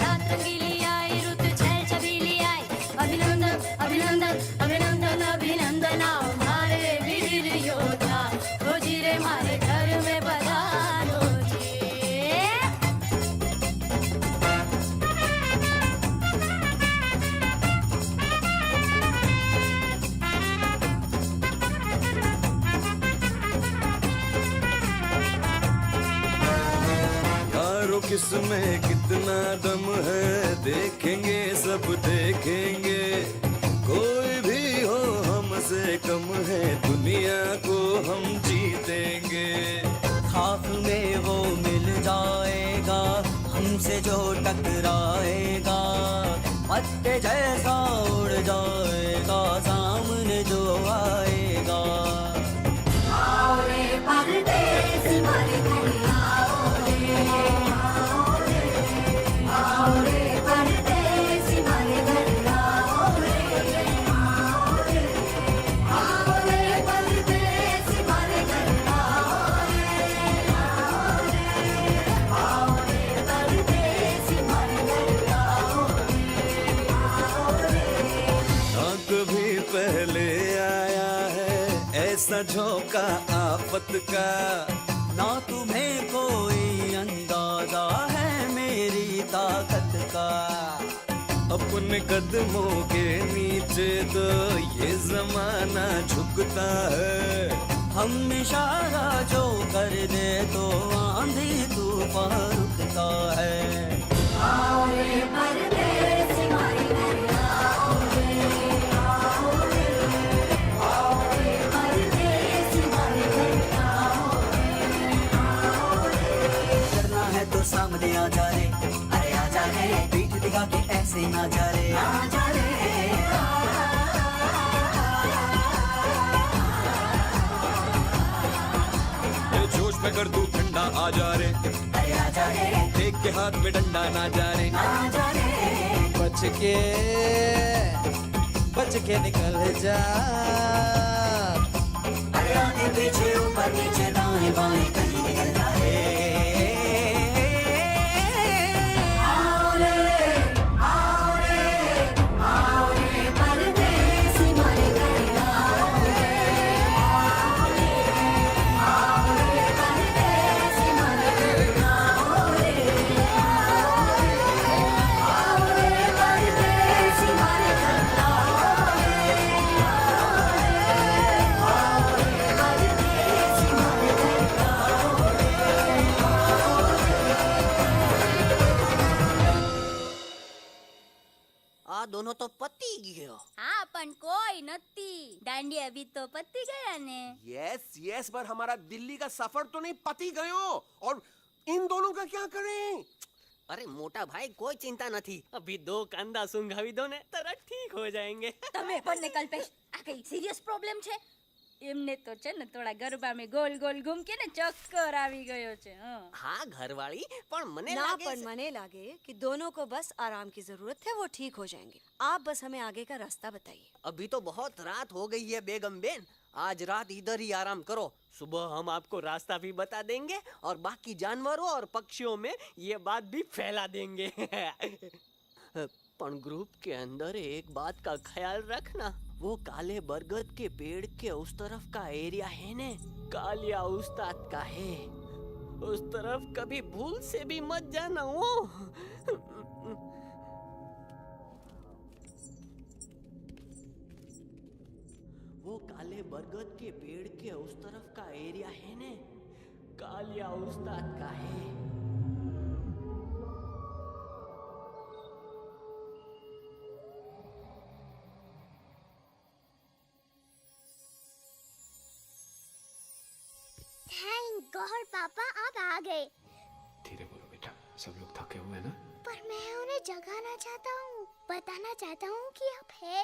Speaker 1: रात रंगीली आई, रुत छल छबीली आई, अभिनंदन अभिनंदन अभिनंदन अभिनंदन आओ मारे वीर योद्धा। हो जी रे मारे घर में पधारो जी।
Speaker 4: किसमें कितना दम है, देखेंगे सब देखेंगे, कोई भी हो हमसे कम है, दुनिया को हम जीतेंगे।
Speaker 14: खाक में वो मिल जाएगा, हमसे जो टकराएगा, पत्ते जैसा उड़ जाएगा, सामने जो आएगा।
Speaker 1: आओ रे परदेसी मारे घर आओ रे, आओ रे परदेसी मारे घर आओ रे, आओ रे परदेसी मारे घर आओ रे, आओ रे परदेसी मारे घर आओ रे।
Speaker 4: ना कभी पहले आया है ऐसा झोंका आफत का,
Speaker 14: ना तुम्हें कोई अंदाजा है मेरी ताकत का।
Speaker 4: अपने कदमों के नीचे तो ये जमाना झुकता है,
Speaker 14: हम इशारा जो कर दे तो आंधी तूफान रुकता है।
Speaker 1: आओ रे परदेसी मारे घर आओ रे, आओ रे, आओ रे परदेसी मारे घर आओ रे।
Speaker 14: करना है तो सामने आ जा रे, अरे आ जा रे, पीठ दिखा के ऐसे ना जा रे, आ जा रे।
Speaker 4: जोश में कर तू ठंडा आ जा रे,
Speaker 14: अरे आ जा रे,
Speaker 4: देख के हाथ में डंडा ना जा रे,
Speaker 14: आ जा रे।
Speaker 13: बच के निकल जा।
Speaker 14: अरे आगे पीछे ऊपर नीचे दाएं बाएं कहीं निकल जा रे।
Speaker 1: डांडी अभी तो पत्ती गया ने।
Speaker 12: यस यस, पर हमारा दिल्ली का सफर तो नहीं पति गयो, और इन दोनों का क्या करें?
Speaker 14: अरे मोटा भाई कोई चिंता नहीं, अभी 2 कांदा सुंघावी दो ने तरह ठीक हो जाएंगे।
Speaker 6: તમે પણ ને કલ્પેશ આ કઈ સિરિયસ પ્રોબ્લેમ છે? એમને તો છે ને થોડા ગરબામાં ગોલ ગોલ ઘૂમકે ને ચક્કર આવી ગયો છે।
Speaker 14: हाँ घरवाली, पर मने
Speaker 3: ना
Speaker 14: लागे
Speaker 3: पर मने लागे कि दोनों को बस आराम की जरूरत है, वो ठीक हो जाएंगे। आप बस हमें आगे का रास्ता बताइए।
Speaker 14: अभी तो बहुत रात हो गई है बेगम बेन, आज रात इधर ही आराम करो, सुबह हम आपको रास्ता भी बता देंगे और बाकी जानवरों और पक्षियों में ये बात भी फैला देंगे। पर ग्रुप के अंदर एक बात का ख्याल रखना, वो काले बरगद के पेड़ के उस तरफ का एरिया है ने कालिया उस्ताद का है, उस तरफ कभी भूल से भी मत जाना। वो काले बरगद के पेड़ के उस तरफ का एरिया है ने कालिया उस्ताद का है।
Speaker 1: थैंक गॉड पापा आप आ गए।
Speaker 2: धीरे बोलो बेटा, सब लोग थके हुए हैं ना।
Speaker 1: पर मैं उन्हें जगाना चाहता हूँ, बताना चाहता हूँ कि आप है।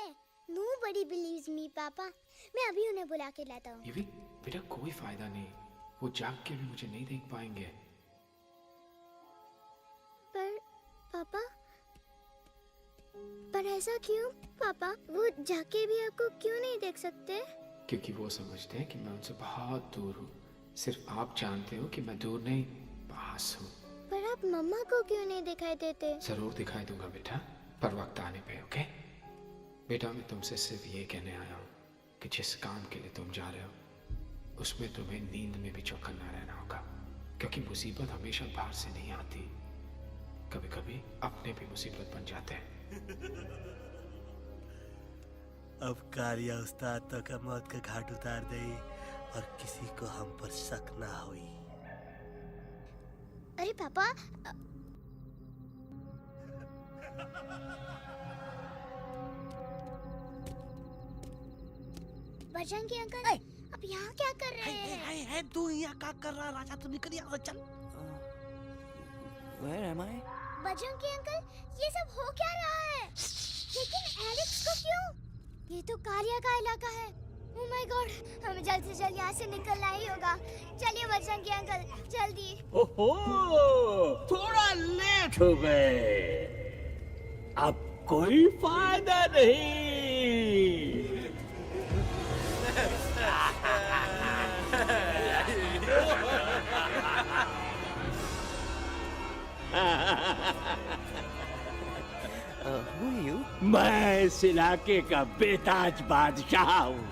Speaker 1: Nobody believes me पापा, मैं अभी उन्हें बुला के लाता हूँ।
Speaker 2: युवी बेटा कोई फायदा नहीं, वो जाग के भी मुझे नहीं देख पाएंगे।
Speaker 1: पर पापा, पर ऐसा क्यों पापा? वो जाके भी आपको क्यों नहीं देख सकते?
Speaker 2: क्योंकि वो समझते हैं कि मैं उनसे बहुत दूर हूँ। सिर्फ आप जानते हो कि मैं दूर नहीं, पास हूँ।
Speaker 1: पर आप मम्मा को क्यों नहीं दिखाई देते?
Speaker 2: जरूर दिखाई दूंगा बेटा, पर वक्त आने पे। ओके बेटा, मैं तुमसे सिर्फ ये कहने आया हूँ कि जिस काम के लिए तुम जा रहे हो उसमें तुम्हें नींद में भी चौकन्ना रहना होगा, क्योंकि मुसीबत हमेशा बाहर से नहीं आती, कभी कभी अपने भी मुसीबत बन जाते हैं।
Speaker 8: अब कालिया उस्ताद तो का मौत का घाट उतार दे और किसी को हम पर शक ना हुई।
Speaker 1: अरे पापा, बजरंगी अंकल अब यहाँ क्या कर रहे हैं?
Speaker 8: है तू यहाँ क्या कर रहा? राजा तू निकल यहाँ से, चल।
Speaker 14: Where am I?
Speaker 1: Bajrangi uncle, ये सब हो क्या रहा है? लेकिन एलेक्स को क्यों? ये तो कालिया का इलाका है। ओह माय गॉड, हमें जल्द से जल्द यहाँ से निकलना ही होगा। चलिए बजरंगी अंकल, जल्दी।
Speaker 10: ओहो, थोड़ा लेट हो गए, अब कोई फायदा नहीं।
Speaker 14: Who are you?
Speaker 10: मैं इस इलाके का बेताज बादशाह हूँ।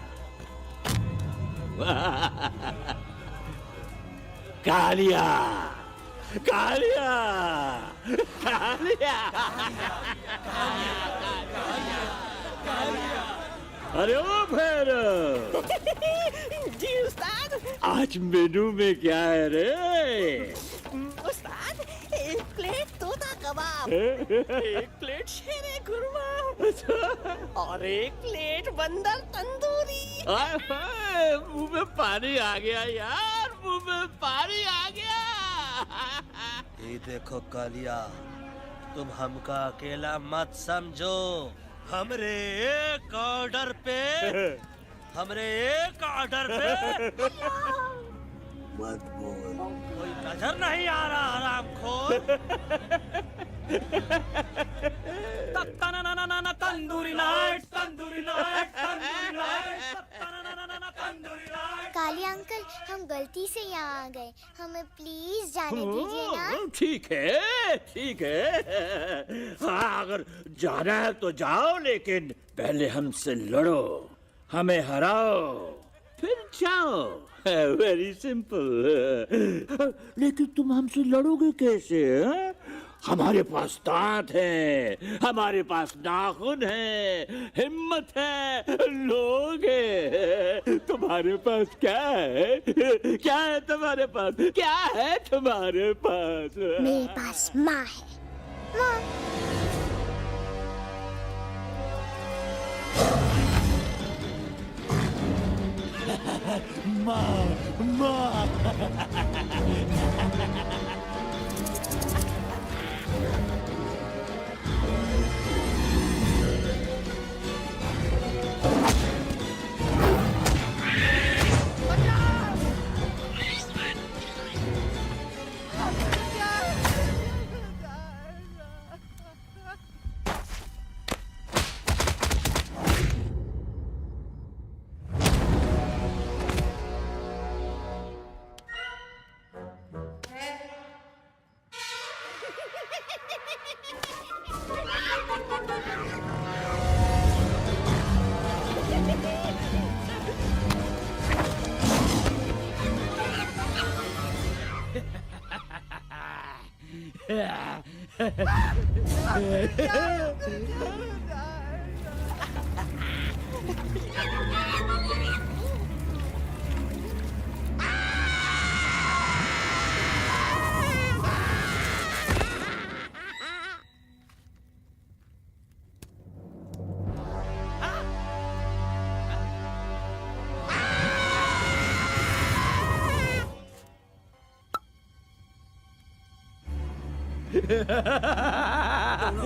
Speaker 10: कालिया, कालिया, कालिया, अरे ओ भैरव।
Speaker 14: जी उस्ताद।
Speaker 10: आज मेनू में क्या है रे?
Speaker 14: उस्ताद, 1 प्लेट तोता कबाब, 1 प्लेट शेरे खुरमा और 1 प्लेट बंदर तंदूरी।
Speaker 10: हाय हाय, मुंह में पानी आ गया यार, मुंह में पानी आ गया।
Speaker 8: ये देखो कालिया, तुम हमका अकेला मत समझो। हमरे एक ऑर्डर पे मत बोल। कोई नजर नहीं आ रहा हरामखोर।
Speaker 10: Tandoori night, tandoori night, tandoori night,
Speaker 1: Kaliya uncle, हम गलती से यहाँ आ गए, हमें प्लीज जाने दीजिए ना।
Speaker 10: ठीक है, ठीक है। हाँ, अगर जाना है तो जाओ, लेकिन पहले हमसे लड़ो, हमें हराओ, फिर जाओ। Very simple. लेकिन तुम हमसे लड़ोगे कैसे? हमारे पास दांत है, हमारे पास नाखून है, हिम्मत है, लोग है। तुम्हारे पास क्या है? क्या है तुम्हारे पास? क्या है तुम्हारे पास?
Speaker 1: मेरे पास माँ है, माँ।
Speaker 8: माँ माँ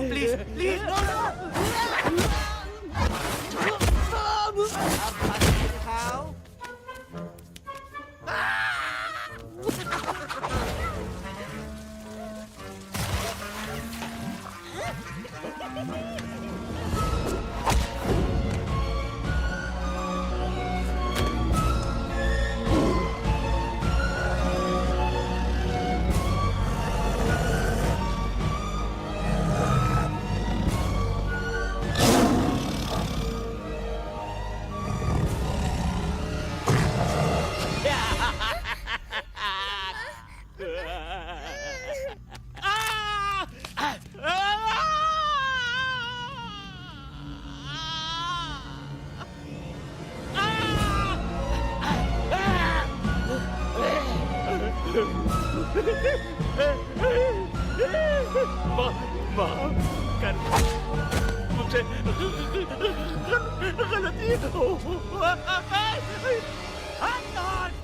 Speaker 13: प्लीज प्लीज नो नो दिखाओ
Speaker 9: मुझे गलती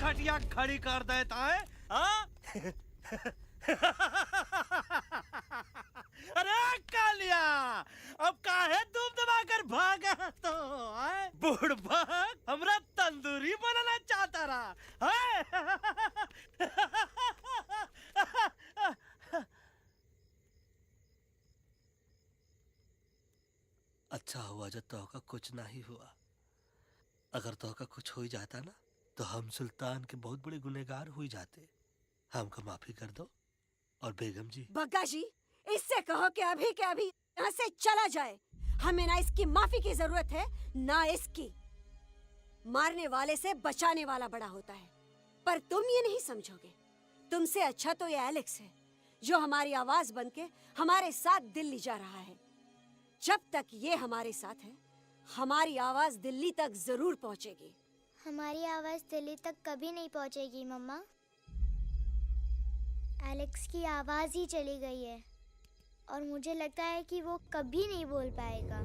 Speaker 13: खटिया खड़ी कर देता है हाँ? अरे कालिया अब काहे तुम दबाकर भागा तो बुढ़बा हमरा तंदूरी बनाना चाहता रहा
Speaker 8: अच्छा हुआ जब तोहका कुछ नहीं हुआ। अगर तोहका कुछ हो ही जाता ना तो हम सुल्तान के बहुत बड़े गुनहगार हो जाते। हमको माफी कर दो। और बेगम जी
Speaker 3: बग्गा जी इससे कहो कि अभी के अभी यहाँ से चला जाए। हमें ना इसकी माफी की जरूरत है ना इसकी। मारने वाले से बचाने वाला बड़ा होता है, पर तुम ये नहीं समझोगे। तुमसे अच्छा तो ये एलेक्स है जो हमारी आवाज बनके हमारे साथ दिल्ली जा रहा है। जब तक ये हमारे साथ है हमारी आवाज दिल्ली तक जरूर पहुंचेगी।
Speaker 1: हमारी आवाज दिल्ली तक कभी नहीं पहुंचेगी मम्मा। एलेक्स की आवाज ही चली गई है और मुझे लगता है कि वो कभी नहीं बोल पाएगा।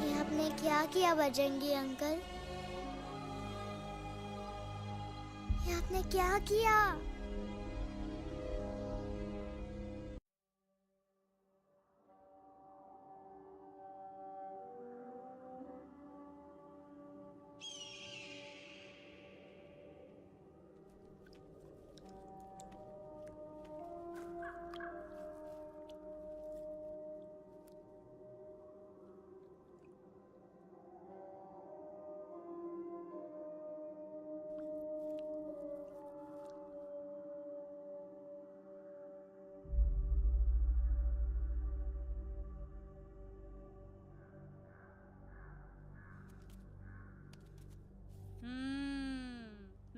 Speaker 1: ये आपने क्या किया बजरंगी अंकल? ये आपने क्या किया?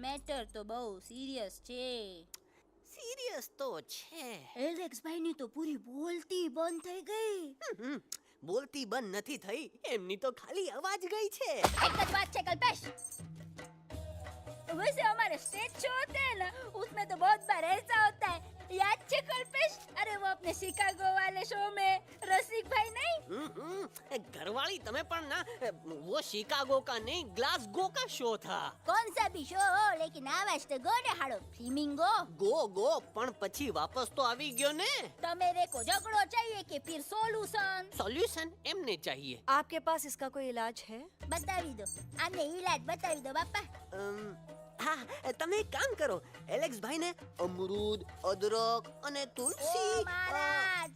Speaker 6: મેટર તો બહુ સિરિયસ છે.
Speaker 14: सीरियस तो छे.
Speaker 6: એલેક્સ ભાઈની તો પૂરી બોલતી બંધ થઈ ગઈ.
Speaker 14: बोलती बंद નથી થઈ, એમની તો ખાલી અવાજ ગઈ છે.
Speaker 6: એક જ વાત છે કલ્પેશ. वैसे हमारे स्टेज शो होते हैं ना उसमें तो बहुत बार ऐसा होता है. याद है कल्पेश? अरे वो अपने शिकागो वाले
Speaker 14: भाई तमें पण ना वो शिकागो का नहीं ग्लासगो का शो था।
Speaker 6: कौन सा भी शो हो लेकिन आवाज तो गो ने हाड़ो फ्लेमिंगो।
Speaker 14: गो पण પછી વાપસ તો આવી ગયો ને।
Speaker 6: तमेरे को झगड़ो चाहिए कि फिर सोल्यूशन?
Speaker 14: सॉल्यूशन एमने चाहिए।
Speaker 3: आपके पास इसका कोई इलाज है?
Speaker 6: बतावी दो, आने इलाज बतावी दो बापा।
Speaker 14: હા તમે એક કામ કરો, એલેક્સ ભાઈને અમરૂદ, અદરક અને તુલસી।
Speaker 6: ओ महाराज,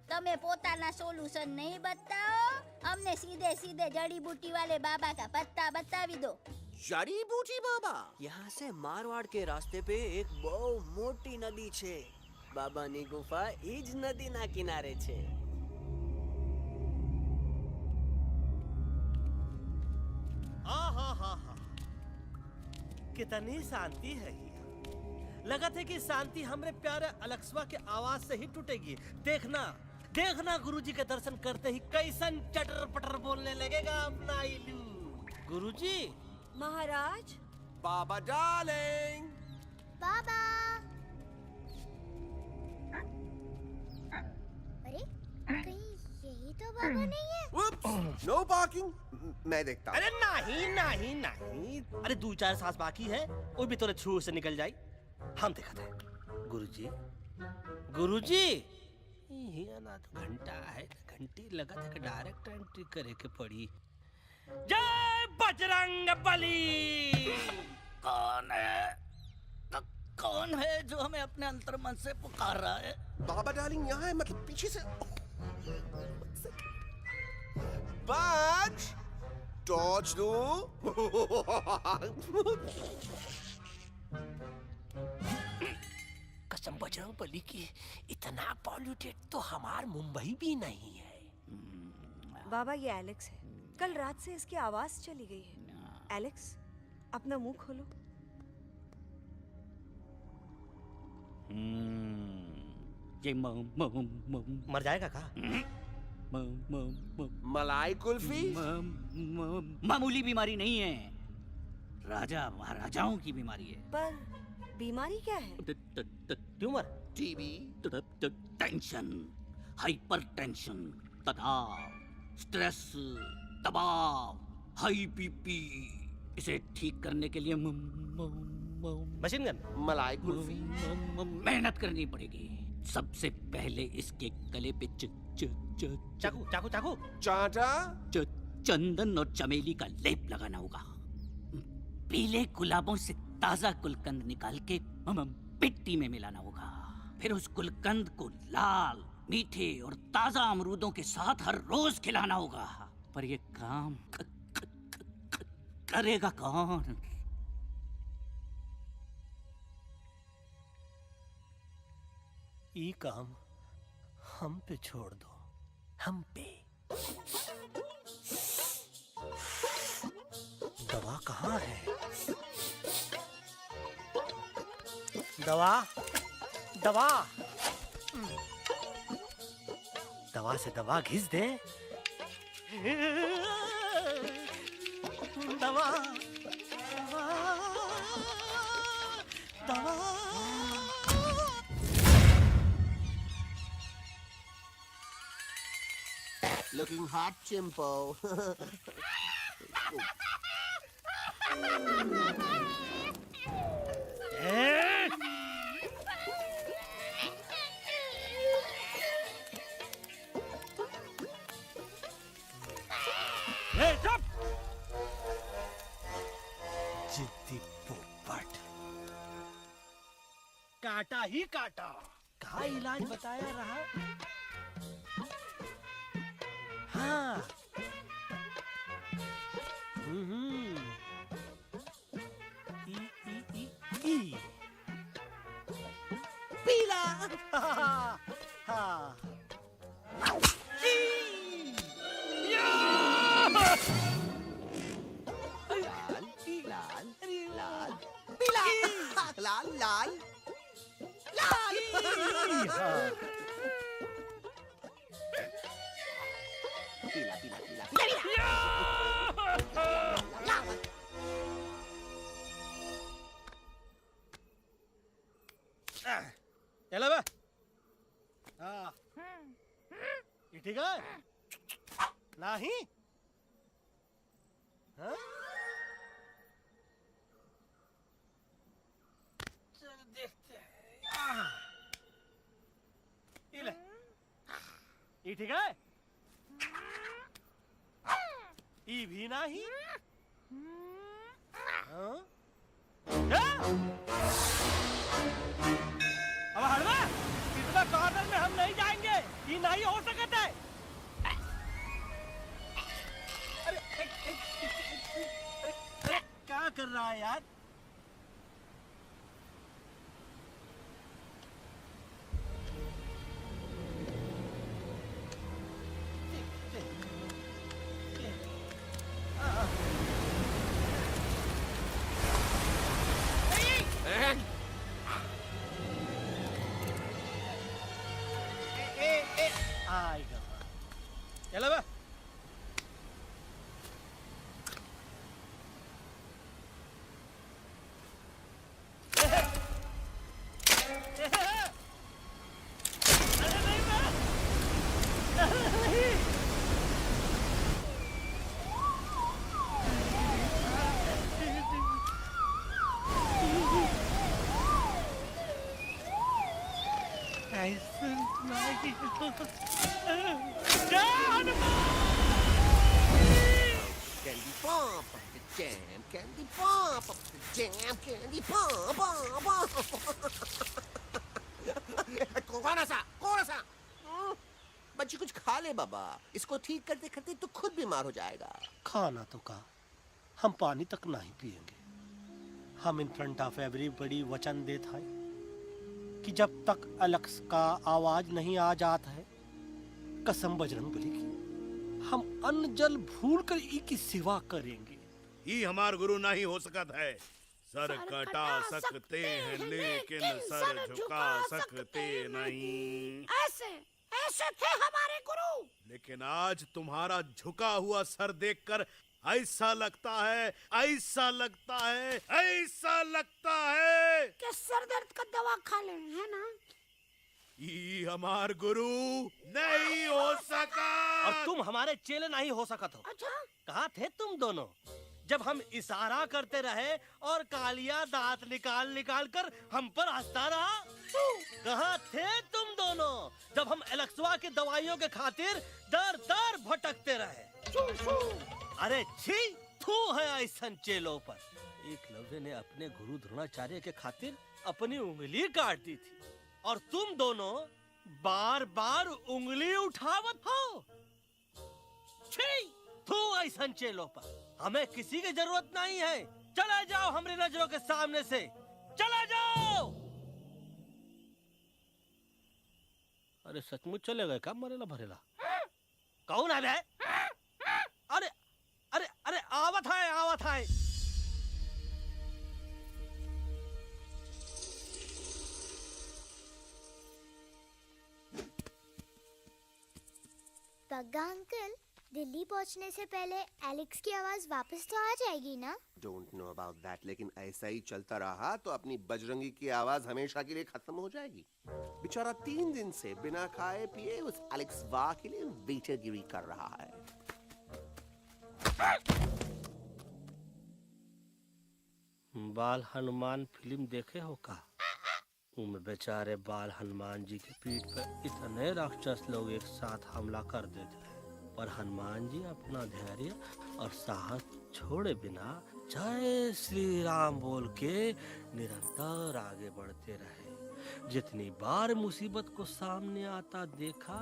Speaker 6: तमे पोताना सोल्यूशन नहीं बताओ, हमने सीधे सीधे जड़ी बूटी वाले बाबा का पत्ता बतावी दो।
Speaker 14: जड़ी बूटी बाबा? यहाँ से मारवाड़ के रास्ते पे एक बहु मोटी नदी छे। बाबानी गुफा ईज नदी ना किनारे छे।
Speaker 8: हाँ कितनी शांति है ये। लगा था कि शांति हमरे प्यारे अलेक्सवा के आवाज से ही टूटेगी। देखना देखना गुरुजी के दर्शन करते ही कैसन चटर पटर बोलने लगेगा अपना इलू। गुरुजी।
Speaker 3: महाराज।
Speaker 12: बाबा डार्लिंग।
Speaker 1: बाबा। अरे कहीं यही तो बाबा नहीं है?
Speaker 12: No parking. मैं देखता हूँ।
Speaker 8: अरे नहीं। अरे 2-4 सांस बाकी है, वो भी तोरे थ्रू से निकल जाई। हम देखा थे। गुरुजी ये ना तो घंटा है, घंटी लगा था कि डायरेक्ट एंट्री करे के पड़ी। जय बजरंग बली।
Speaker 10: कौन है जो हमें अपने अंतर्मन से पुकार रहा है?
Speaker 12: बाबा डार्लिंग यहाँ है, मतलब पीछे से। बज टॉर्च दो।
Speaker 8: कसम बजरंग बली की, इतना पॉल्यूटेड तो हमार मुंबई भी नहीं है।
Speaker 3: बाबा ये एलेक्स है, कल रात से इसकी आवाज चली गई है। एलेक्स अपना मुंह खोलो।
Speaker 10: ये मर
Speaker 8: जाएगा का?
Speaker 12: मलाई कुल्फी?
Speaker 10: मामूली बीमारी नहीं है, राजा महाराजाओं की बीमारी है।
Speaker 3: पर बीमारी क्या है?
Speaker 8: Tumour,
Speaker 12: TB,
Speaker 10: tension, hyper tension, तनाव, स्ट्रेस, दबाव, हाई बीपी। इसे ठीक करने के लिए
Speaker 8: मशीन गन,
Speaker 12: मलाई कुल्फी।
Speaker 10: मेहनत करनी पड़ेगी। सबसे पहले इसके गले पे
Speaker 8: चाकू
Speaker 12: चाटा,
Speaker 10: चंदन और चमेली का लेप लगाना होगा। पीले गुलाबों से ताजा गुलकंद निकाल के मिट्टी में मिलाना होगा। फिर उस गुलकंद को लाल, मीठे और ताजा अमरूदों के साथ हर रोज खिलाना होगा। पर ये काम करेगा कौन?
Speaker 8: ये काम हम पे छोड़ दो, हम पे। दवा कहाँ है? दवा से दवा घिस दे। दवा।
Speaker 12: Looking hot, Chimpo.
Speaker 8: जिद्दी पोपट, काटा ही काटा। कहाँ इलाज बताया रहा? हाँ। ई। पीला। हाँ।
Speaker 12: लाल।
Speaker 8: चलो बे। हाँ। ये ठीक है? नहीं? हाँ? चल देखते हैं। ये ले, ये ठीक है? ये भी नहीं? हाँ? अब हड़वा, इतना कॉर्नर में हम नहीं जाएंगे, ये नहीं हो सकता है। अरे क्या कर रहा है यार? आएगा। चलो बा।
Speaker 12: Candy pop up the jam, candy pop up the jam, candy pop up. कौन सा? बच्ची कुछ खा ले बाबा, इसको ठीक करते करते तो खुद बीमार हो जाएगा।
Speaker 8: खाना तो का, हम पानी तक नहीं पिएंगे। हम इन फ्रंट ऑफ एवरीबॉडी वचन देता है कि जब तक एलेक्स का आवाज नहीं आ जाता है, कसम बजरंगबली की, हम अन्न जल भूल कर ई की सेवा करेंगे।
Speaker 9: ये हमार गुरु नहीं हो सकता है। सर कटा सकते हैं लेकिन सर झुका सकते नहीं।
Speaker 11: ऐसे थे हमारे गुरु।
Speaker 9: लेकिन आज तुम्हारा झुका हुआ सर देखकर ऐसा लगता है
Speaker 11: कि सर दर्द का दवा खा ले, है ना?
Speaker 9: ये हमार गुरु नहीं हो सका।
Speaker 8: और तुम हमारे चेले नहीं हो सका तो।
Speaker 11: अच्छा,
Speaker 8: कहाँ थे तुम दोनों जब हम इशारा करते रहे और कालिया दांत निकाल कर हम पर हंसता रहा? कहाँ थे तुम दोनों जब हम एलेक्सवा की दवाइयों के खातिर दर दर भटकते रहे? अरे छी, थू है ऐसन चेलों पर। एकलव्य ने अपने गुरु द्रोणाचार्य के खातिर अपनी उंगली काट दी थी और तुम दोनों बार बार उंगली उठावत हो। छी, थू ऐसन चेलों पर। हमें किसी की जरूरत नहीं है। चले जाओ हमारी नजरों के सामने से, चले जाओ। अरे सचमुच चले गए क्या? मरेला भरेला कौन है बे? अरे अरे अरे आवत है।
Speaker 1: पग्गा अंकल, दिल्ली पहुंचने से पहले एलेक्स की आवाज वापस तो आ जाएगी ना?
Speaker 12: डोंट नो अबाउट दैट, लेकिन ऐसा ही चलता रहा तो अपनी बजरंगी की आवाज हमेशा के लिए खत्म हो जाएगी। बेचारा 3 दिन से बिना खाए पिए उस एलेक्स वाह के लिए वेटरगिरी कर रहा है।
Speaker 8: बाल हनुमान फिल्म देखे हो का? उनमें बेचारे बाल हनुमान जी की पीठ पर इतने राक्षस लोग एक साथ हमला कर देते हैं, पर हनुमान जी अपना धैर्य और साहस छोड़े बिना जय श्री राम बोल के निरंतर आगे बढ़ते रहे। जितनी बार मुसीबत को सामने आता देखा,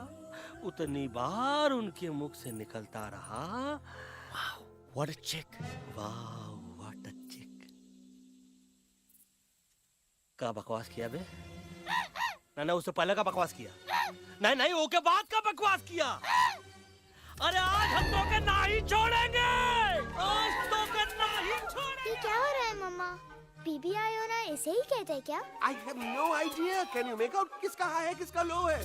Speaker 8: उतनी बार उनके मुख से निकलता रहा, व्हाट अ चिक, वाह व्हाट अ चिक। का बकवास किया बे? ना उससे पहले का बकवास किया? नहीं ओके बाद का बकवास किया। अरे आज हम तो के नहीं छोड़ेंगे, आज तो के नहीं छोड़ेंगे।
Speaker 1: ये क्या हो रहा है मम्मा? बीबी आयो ना ऐसे ही कहते हैं क्या?
Speaker 12: I have no idea. Can you make out किसका हाई है किसका लो है?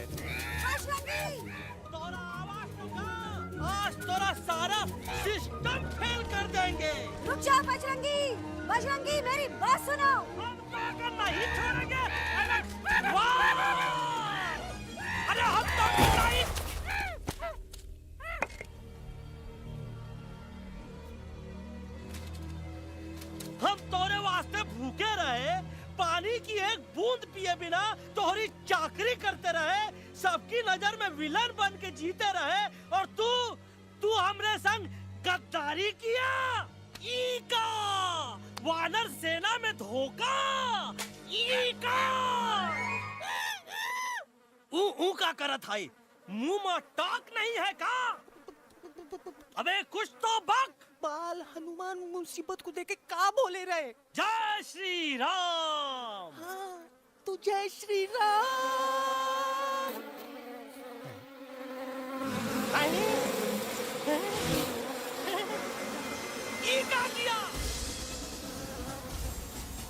Speaker 8: तोरा आवाज होगा, आज तोरा सारा सिस्टम फेल कर देंगे।
Speaker 3: रुक जा बजरंगी, बजरंगी मेरी बात सुनो।
Speaker 8: नहीं छोड़ेंगे एलेक्स। अरे हम तो नहीं। बिना तोहरी चाकरी करते रहे, सबकी नजर में विलन बन के जीते रहे, और तू हमरे संग गद्दारी किया। ई का वानर सेना में धोखा, ई का ऊ का करत है, मुंह में टाक नहीं है का? अबे कुछ तो बक।
Speaker 14: बाल हनुमान मुसीबत को देखे का बोले रहे?
Speaker 8: जय श्री राम।
Speaker 14: हाँ, तो जय श्री राम।
Speaker 8: ये क्या किया?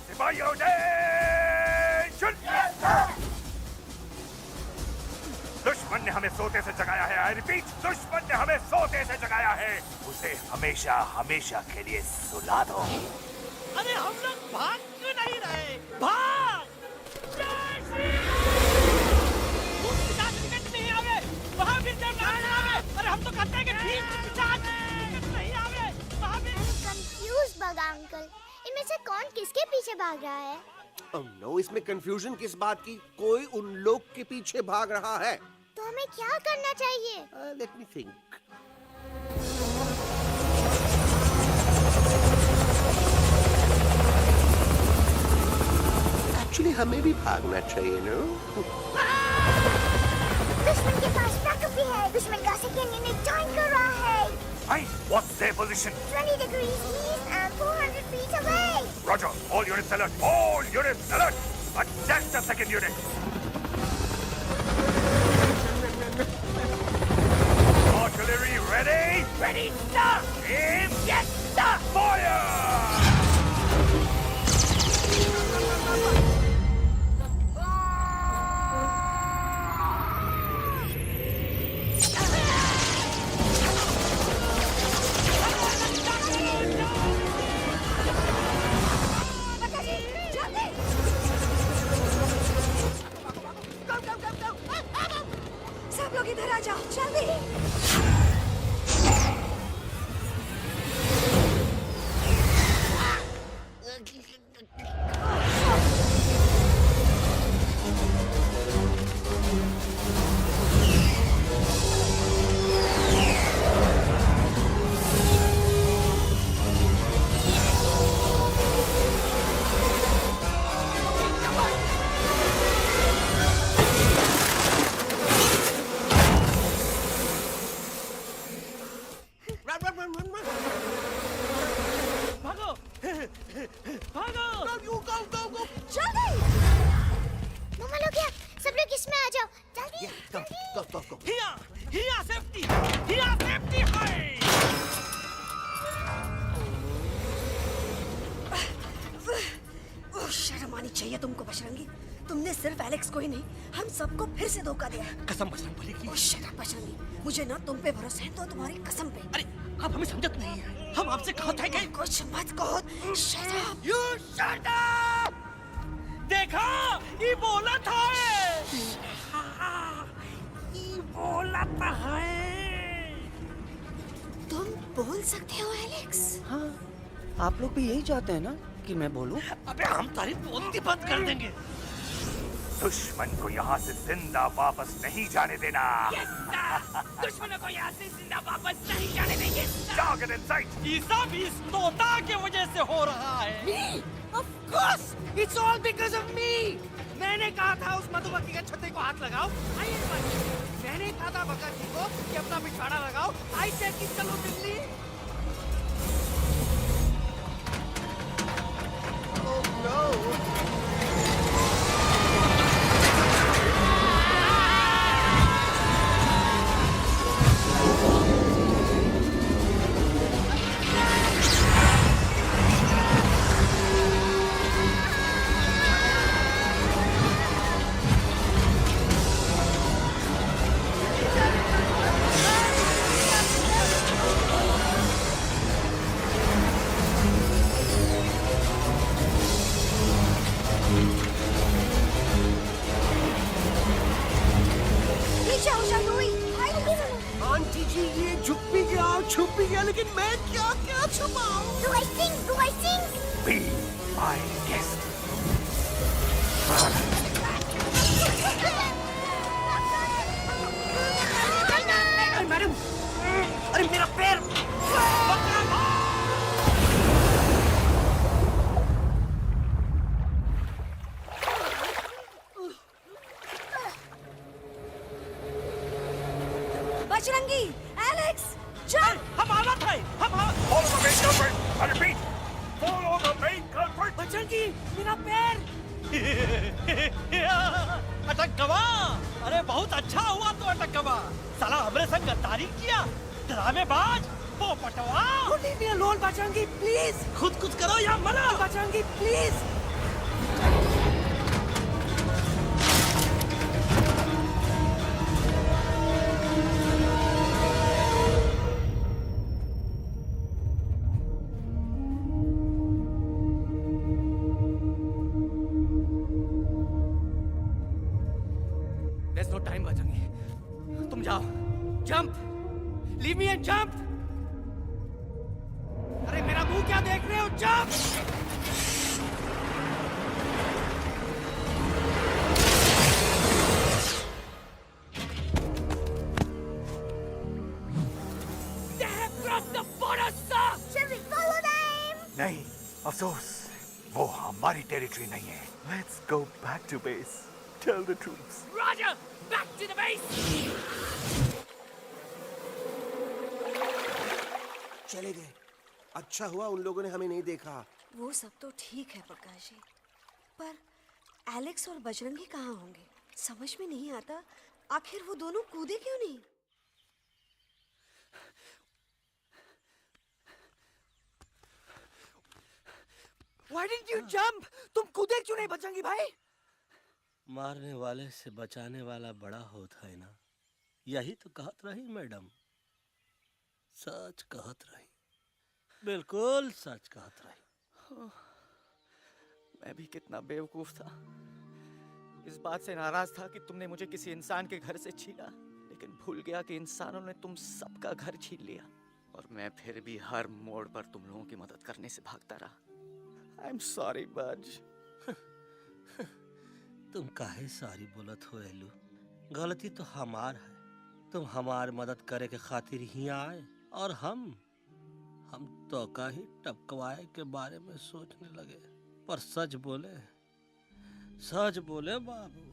Speaker 9: सिपाहियों दुश्मन ने हमें सोते से जगाया है। आई रिपीट, दुश्मन ने हमें सोते से जगाया है। उसे हमेशा हमेशा के लिए सुला दो।
Speaker 8: अरे हम लोग भाग क्यों नहीं रहे? भाग! नहीं आवे, वहाँ भी जब नहीं आवे। अरे हम तो कहते हैं कि ठीक नहीं आवे, वहाँ भी।
Speaker 1: कंफ्यूज बगा अंकल, इनमें से कौन किसके पीछे भाग रहा है?
Speaker 12: नो, इसमें कंफ्यूजन किस बात की? कोई उन लोग के पीछे भाग रहा है।
Speaker 1: तो हमें क्या करना चाहिए?
Speaker 12: Let me think. एक्चुअली हमें भी भागना चाहिए, नो?
Speaker 1: दुश्मन के पास बैकअप भी है। दुश्मन का सेकेंड यूनिट जॉइन कर रहा है।
Speaker 9: What's their position?
Speaker 1: 20 degrees east and 400 feet away.
Speaker 9: Roger. All units alert. All units alert. Attack the second unit. Artillery ready? Ready, sir. Aim. Yes, sir. Fire!
Speaker 3: सब लोग इधर आ जाओ, जल्दी।
Speaker 8: भागो, भागो।
Speaker 1: जल्दी। मम्मा लोग क्या? सब लोग इसमें आ जाओ, जल्दी।
Speaker 8: हिया सेफ्टी है।
Speaker 3: शर्म आनी चाहिए तुमको बजरंगी। तुमने सिर्फ एलेक्स को ही नहीं, हम सबको फिर से धोखा दिया।
Speaker 8: कसम बजरंग बली की।
Speaker 3: शट अप बजरंगी, मुझे ना तुम पे भरोसा है तो तुम्हारी कसम पे।
Speaker 8: अरे आप हमें समझत नहीं है। हम आपसे कहते हैं कि
Speaker 3: कुछ मत कहो। Shut up.
Speaker 8: You shut up! देखा, ये बोला था। ये बोला था।
Speaker 3: तुम बोल सकते हो एलेक्स?
Speaker 14: हाँ, आप लोग भी यही चाहते हैं ना कि मैं बोलूं?
Speaker 8: अबे हम तारीफ बोलती बंद कर देंगे।
Speaker 9: दुश्मन को यहाँ से जिंदा वापस नहीं जाने देना।
Speaker 8: दुश्मनों को यहाँ से जिंदा वापस नहीं जाने देंगे।
Speaker 9: Target in sight.
Speaker 8: ये सब इस तोता के वजह से हो रहा है।
Speaker 14: Me? Of course, it's all because of me.
Speaker 13: मैंने कहा था उस मधुमक्खी के छत्ते को हाथ लगाओ। मैंने कहा था भगत जी को कि अपना पिछवाड़ा लगाओ। आई सेड कि चलो दिल्ली।
Speaker 12: आंटी जी, ये झुक भी गया, छुप भी गया, लेकिन मैं क्या क्या छुपाऊं?
Speaker 1: Do I sing? Do I sing?
Speaker 9: Be my guest.
Speaker 3: Bajrangi, Alex, चल।
Speaker 13: हम आलत है, हम
Speaker 10: Follow the main culprit. I repeat, follow the main culprit.
Speaker 13: Bajrangi, मेरा पैर। अटक गवा। अरे बहुत अच्छा हुआ तो अटक गवा। साला हमरे संग गद्दारी किया, ड्रामेबाज, पोपटवा। Leave me alone Bajrangi, please. खुद कुछ करो या मरो। Bajrangi, please. There's no time, Bajrangi. तुम जाओ, jump, leave me and jump. अरे मेरा मुंह क्या देख रहे हो, jump. They have crossed the border, sir.
Speaker 6: Shall we follow them?
Speaker 10: नहीं, अफसोस, वो हमारी टेरिटरी नहीं है. Let's go back to base. Tell the troops.
Speaker 13: Roger, back to the base.
Speaker 12: चले गए। अच्छा हुआ उन लोगों ने हमें नहीं देखा।
Speaker 3: वो सब तो ठीक है प्रकाश जी, पर एलेक्स और बजरंगी कहाँ होंगे? समझ में नहीं आता, आखिर वो दोनों कूदे क्यों नहीं?
Speaker 13: Why didn't you jump? तुम कूदे क्यों नहीं बजरंगी भाई?
Speaker 8: मारने वाले से बचाने वाला बड़ा होता है ना, यही तो कहत रही मैडम। सच कहत रही, बिल्कुल सच कहत रही।
Speaker 13: मैं भी कितना बेवकूफ था। इस बात से नाराज था कि तुमने मुझे किसी इंसान के घर से छीना, लेकिन भूल गया कि इंसानों ने तुम सबका घर छीन लिया, और मैं फिर भी हर मोड़ पर तुम लोगों की मदद करने से भागता रहा। I'm sorry, बज।
Speaker 8: तुम काहे सारी बोलत हो एलू? गलती तो हमार है। तुम हमार मदद करे के खातिर ही आए, और हम तो का ही टपकवाए के बारे में सोचने लगे। पर सच बोले बाबू,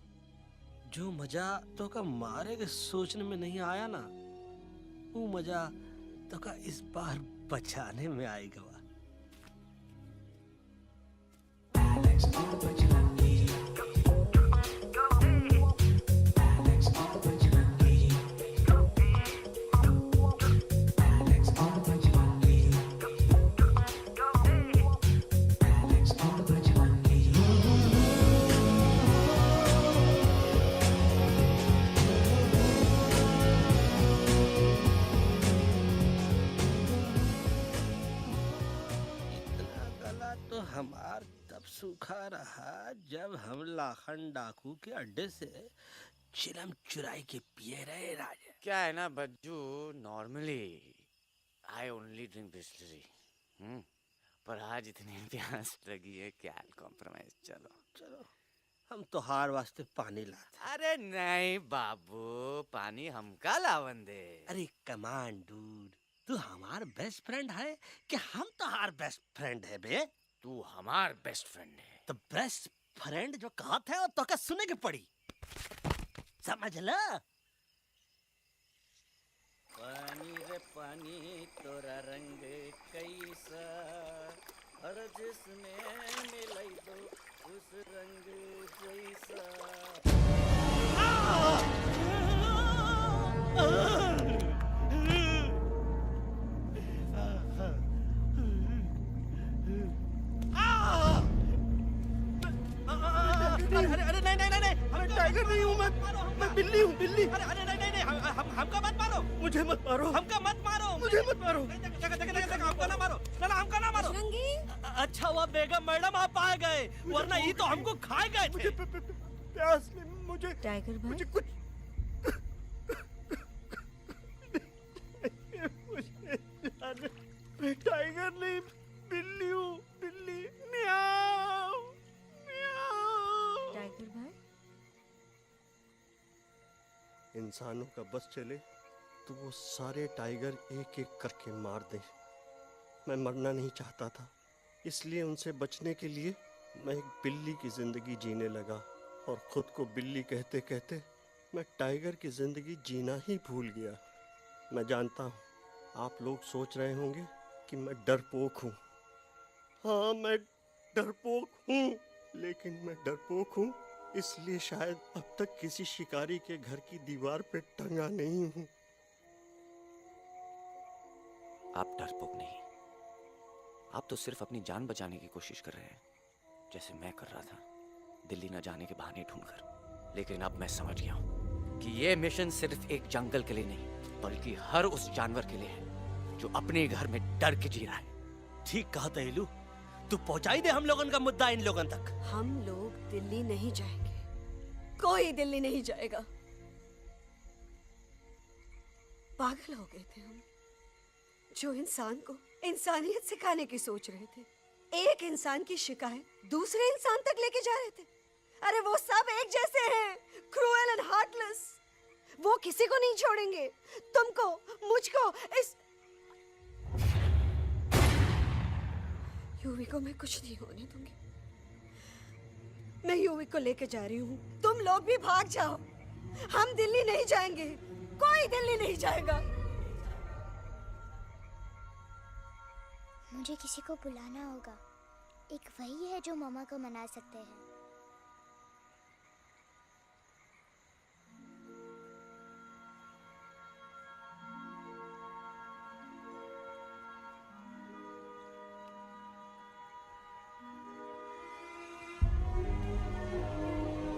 Speaker 8: जो मजा तो का मारे के सोचने में नहीं आया ना, वो मजा तो का इस बार बचाने में आएगा। हमार तब सूखा रहा जब हम लाखन डाकू के अड्डे से चिलम चुराई के पिए रहे राजा।
Speaker 13: क्या है ना Bajju, normally I only drink Bisleri, पर आज इतनी प्यास लगी है क्या कॉम्प्रोमाइज। चलो
Speaker 8: हम तो हार वास्ते पानी लाते।
Speaker 13: अरे नहीं बाबू, पानी हमका लावन दे।
Speaker 8: अरे कमान डूड, तू हमार बेस्ट फ्रेंड है कि हम तो हार बेस्ट फ्रेंड है बे?
Speaker 13: तू हमार बेस्ट फ्रेंड है।
Speaker 8: तो बेस्ट फ्रेंड जो कहत है तो का सुने के पड़ी, समझ ला।
Speaker 13: पानी रे पानी तोरा रंग कैसा, हर जिसमें मिलाई दो उस रंग जैसा। अरे नहीं, अरे टाइगर नहीं हूँ मैं बिल्ली हूँ, बिल्ली। अरे नहीं, हमका मत मारो, मुझे मत मारो, हमका मत मारो, मुझे मत मारो, हमका ना मारो, ना हमका ना मारो।
Speaker 8: अच्छा हुआ बेगम मैडम आप आ गए, वरना ये तो हमको खाए गए थे।
Speaker 10: प्यास में मुझे
Speaker 3: टाइगर भाई,
Speaker 10: मुझे कुछ मैं टाइगर नहीं, बिल्ली हूँ, बिल्ली। म्याऊ म्याऊ।
Speaker 3: टाइगर भाई,
Speaker 15: इंसानों का बस चले तो वो सारे टाइगर एक एक करके मार दें। मैं मरना नहीं चाहता था, इसलिए उनसे बचने के लिए मैं एक बिल्ली की जिंदगी जीने लगा, और खुद को बिल्ली कहते कहते मैं टाइगर की जिंदगी जीना ही भूल गया। मैं जानता हूँ आप लोग सोच रहे होंगे कि मैं डरपोक हूँ। हाँ, मैं डरपोक हूँ, लेकिन मैं डरपोक हूँ इसलिए शायद अब तक किसी शिकारी के घर की दीवार पे टंगा नहीं हूँ।
Speaker 5: आप डरपोक नहीं, आप तो सिर्फ अपनी जान बचाने की कोशिश कर रहे हैं, जैसे मैं कर रहा था दिल्ली न जाने के बहाने ढूंढकर। लेकिन अब मैं समझ गया हूं कि ये मिशन सिर्फ एक जंगल के लिए नहीं, बल्कि हर उस जानवर के लिए है जो अपने घर में डर के जी रहा है।
Speaker 8: ठीक कहा तहेलू, तू पहुंचाई दे हम लोगन का मुद्दा इन लोगन तक।
Speaker 3: हम लोग दिल्ली नहीं जाएंगे, कोई दिल्ली नहीं जाएगा। पागल हो गए थे हम, जो इंसान को इंसानियत सिखाने की सोच रहे थे, एक इंसान की शिकायत दूसरे इंसान तक लेके जा रहे थे। अरे वो सब एक जैसे हैं, क्रूएल एंड हार्टलेस। वो किसी को नहीं छोड़ेंगे, तुमको, मुझको, इस यूवी को मैं कुछ नहीं होने दूंगी। मैं यूवी को लेके जा रही हूँ, तुम लोग भी भाग जाओ। हम दिल्ली नहीं जाएंगे, कोई दिल्ली नहीं जाएगा।
Speaker 1: मुझे किसी को बुलाना होगा, एक वही है जो मामा को मना सकते हैं।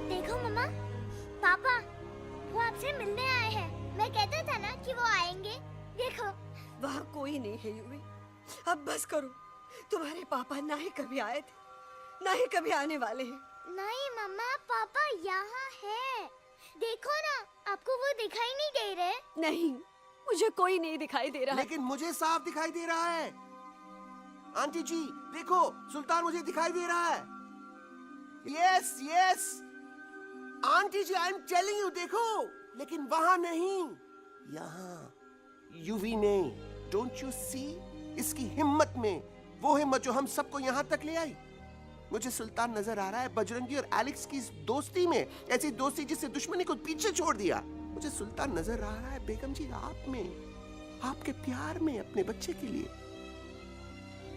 Speaker 1: देखो मामा, पापा वो आपसे मिलने आए हैं। मैं कहता था ना कि वो आएंगे। देखो
Speaker 3: वहाँ कोई नहीं है यूवी, अब बस करो। तुम्हारे पापा ना ही कभी आए थे, ना ही कभी आने वाले हैं।
Speaker 1: नहीं मम्मा, पापा यहाँ है। देखो ना, आपको वो दिखाई नहीं दे रहे?
Speaker 3: नहीं, मुझे कोई नहीं दिखाई दे रहा।
Speaker 12: लेकिन मुझे साफ दिखाई दे रहा है। आंटी जी देखो, सुल्तान मुझे दिखाई दे रहा है। Yes yes aunty ji, I am telling you, देखो। लेकिन वहां नहीं, यहाँ यूवी ने। डोंट यू सी इसकी हिम्मत में, वो हिम्मत जो हम सबको यहाँ तक ले आई। मुझे सुल्तान नजर आ रहा है बजरंगी और एलेक्स की इस दोस्ती में, ऐसी दोस्ती जिससे दुश्मनी को पीछे छोड़ दिया। मुझे सुल्तान नजर आ रहा है बेगम जी आप में, आपके प्यार में अपने बच्चे के लिए।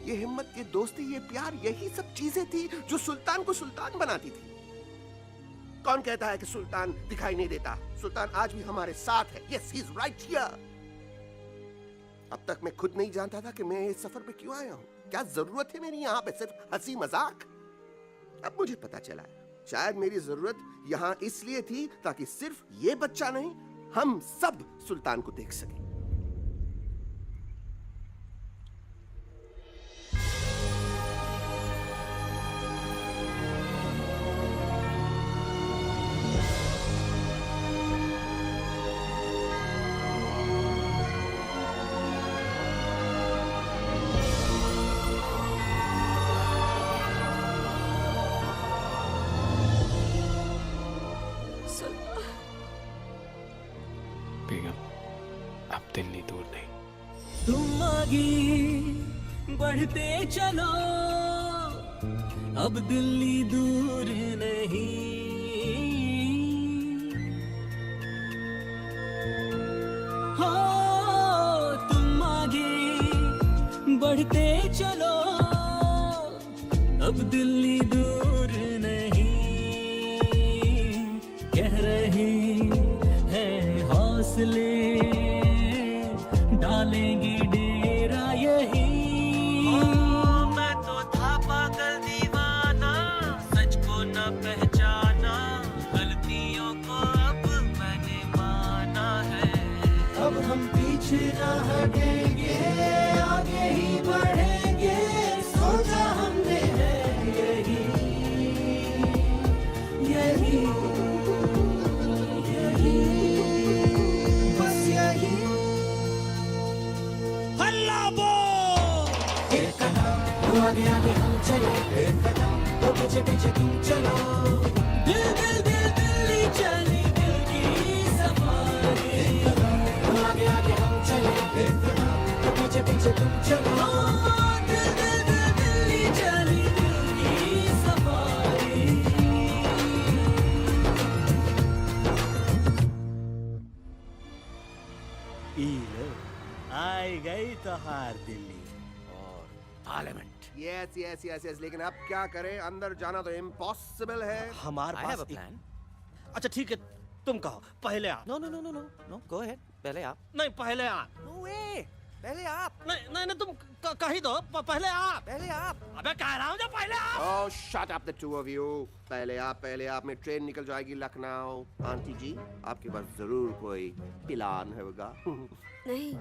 Speaker 12: ये हिम्मत, ये दोस्ती, ये प्यार, यही सब चीजें थी जो सुल्तान को सुल्तान बनाती थी। कौन कहता है कि सुल्तान दिखाई नहीं देता? सुल्तान आज भी हमारे साथ है। Yes, he is right here. अब तक मैं खुद नहीं जानता था कि मैं इस सफर पे क्यों आया हूँ। क्या जरूरत है मेरी यहाँ पे सिर्फ हंसी मजाक? अब मुझे पता चला है, शायद मेरी जरूरत यहाँ इसलिए थी ताकि सिर्फ ये बच्चा नहीं, हम सब सुल्तान को देख सकें।
Speaker 2: दिल्ली दूर नहीं।
Speaker 10: तुम आगे बढ़ते चलो, अब दिल्ली दूर नहीं। हो तुम आगे बढ़ते चलो, अब दिल्ली दूर नहीं। कह रहे हैं हौसले, डालेंगे डेरा यही। मैं तो था पागल दीवाना, सच को न पहचाना, गलतियों को अब मैंने माना है। अब हम पीछे न हटेंगे, आगे ही बढ़ेंगे, सोचा हमने है यही यही यही, बस यही। आगे आगे हम चले, एक कदम तो पीछे पीछे तुम चलो। दिल दिल दिल दिल्ली चली, दिल की सफारी। एक कदम आगे आगे हम चले, एक कदम तो पीछे पीछे तुम चलो। दिल दिल दिल दिल्ली चली, दिल की सफारी।
Speaker 8: लो, आई गई तो हार दिल्ली
Speaker 5: और parliament.
Speaker 12: Yes yes yes yes, लेकिन अब क्या करें, अंदर जाना तो इम्पॉसिबल है।
Speaker 8: हमारे
Speaker 5: I have
Speaker 8: pass
Speaker 5: a plan.
Speaker 8: अच्छा ठीक है, तुम कहो, पहले आप।
Speaker 5: No no no no no no, go ahead, पहले आप।
Speaker 8: नहीं, पहले आप।
Speaker 5: नो वे, पहले आप।
Speaker 8: नहीं नहीं नहीं, तुम कही दो, पहले आप।
Speaker 5: पहले आप।
Speaker 8: अबे कह रहा हूँ जो पहले आप।
Speaker 12: Oh shut up the two of you. पहले आप में ट्रेन निकल जाएगी लखनऊ। आंटी जी, आपके पास जरूर कोई प्लान होगा।
Speaker 3: नहीं।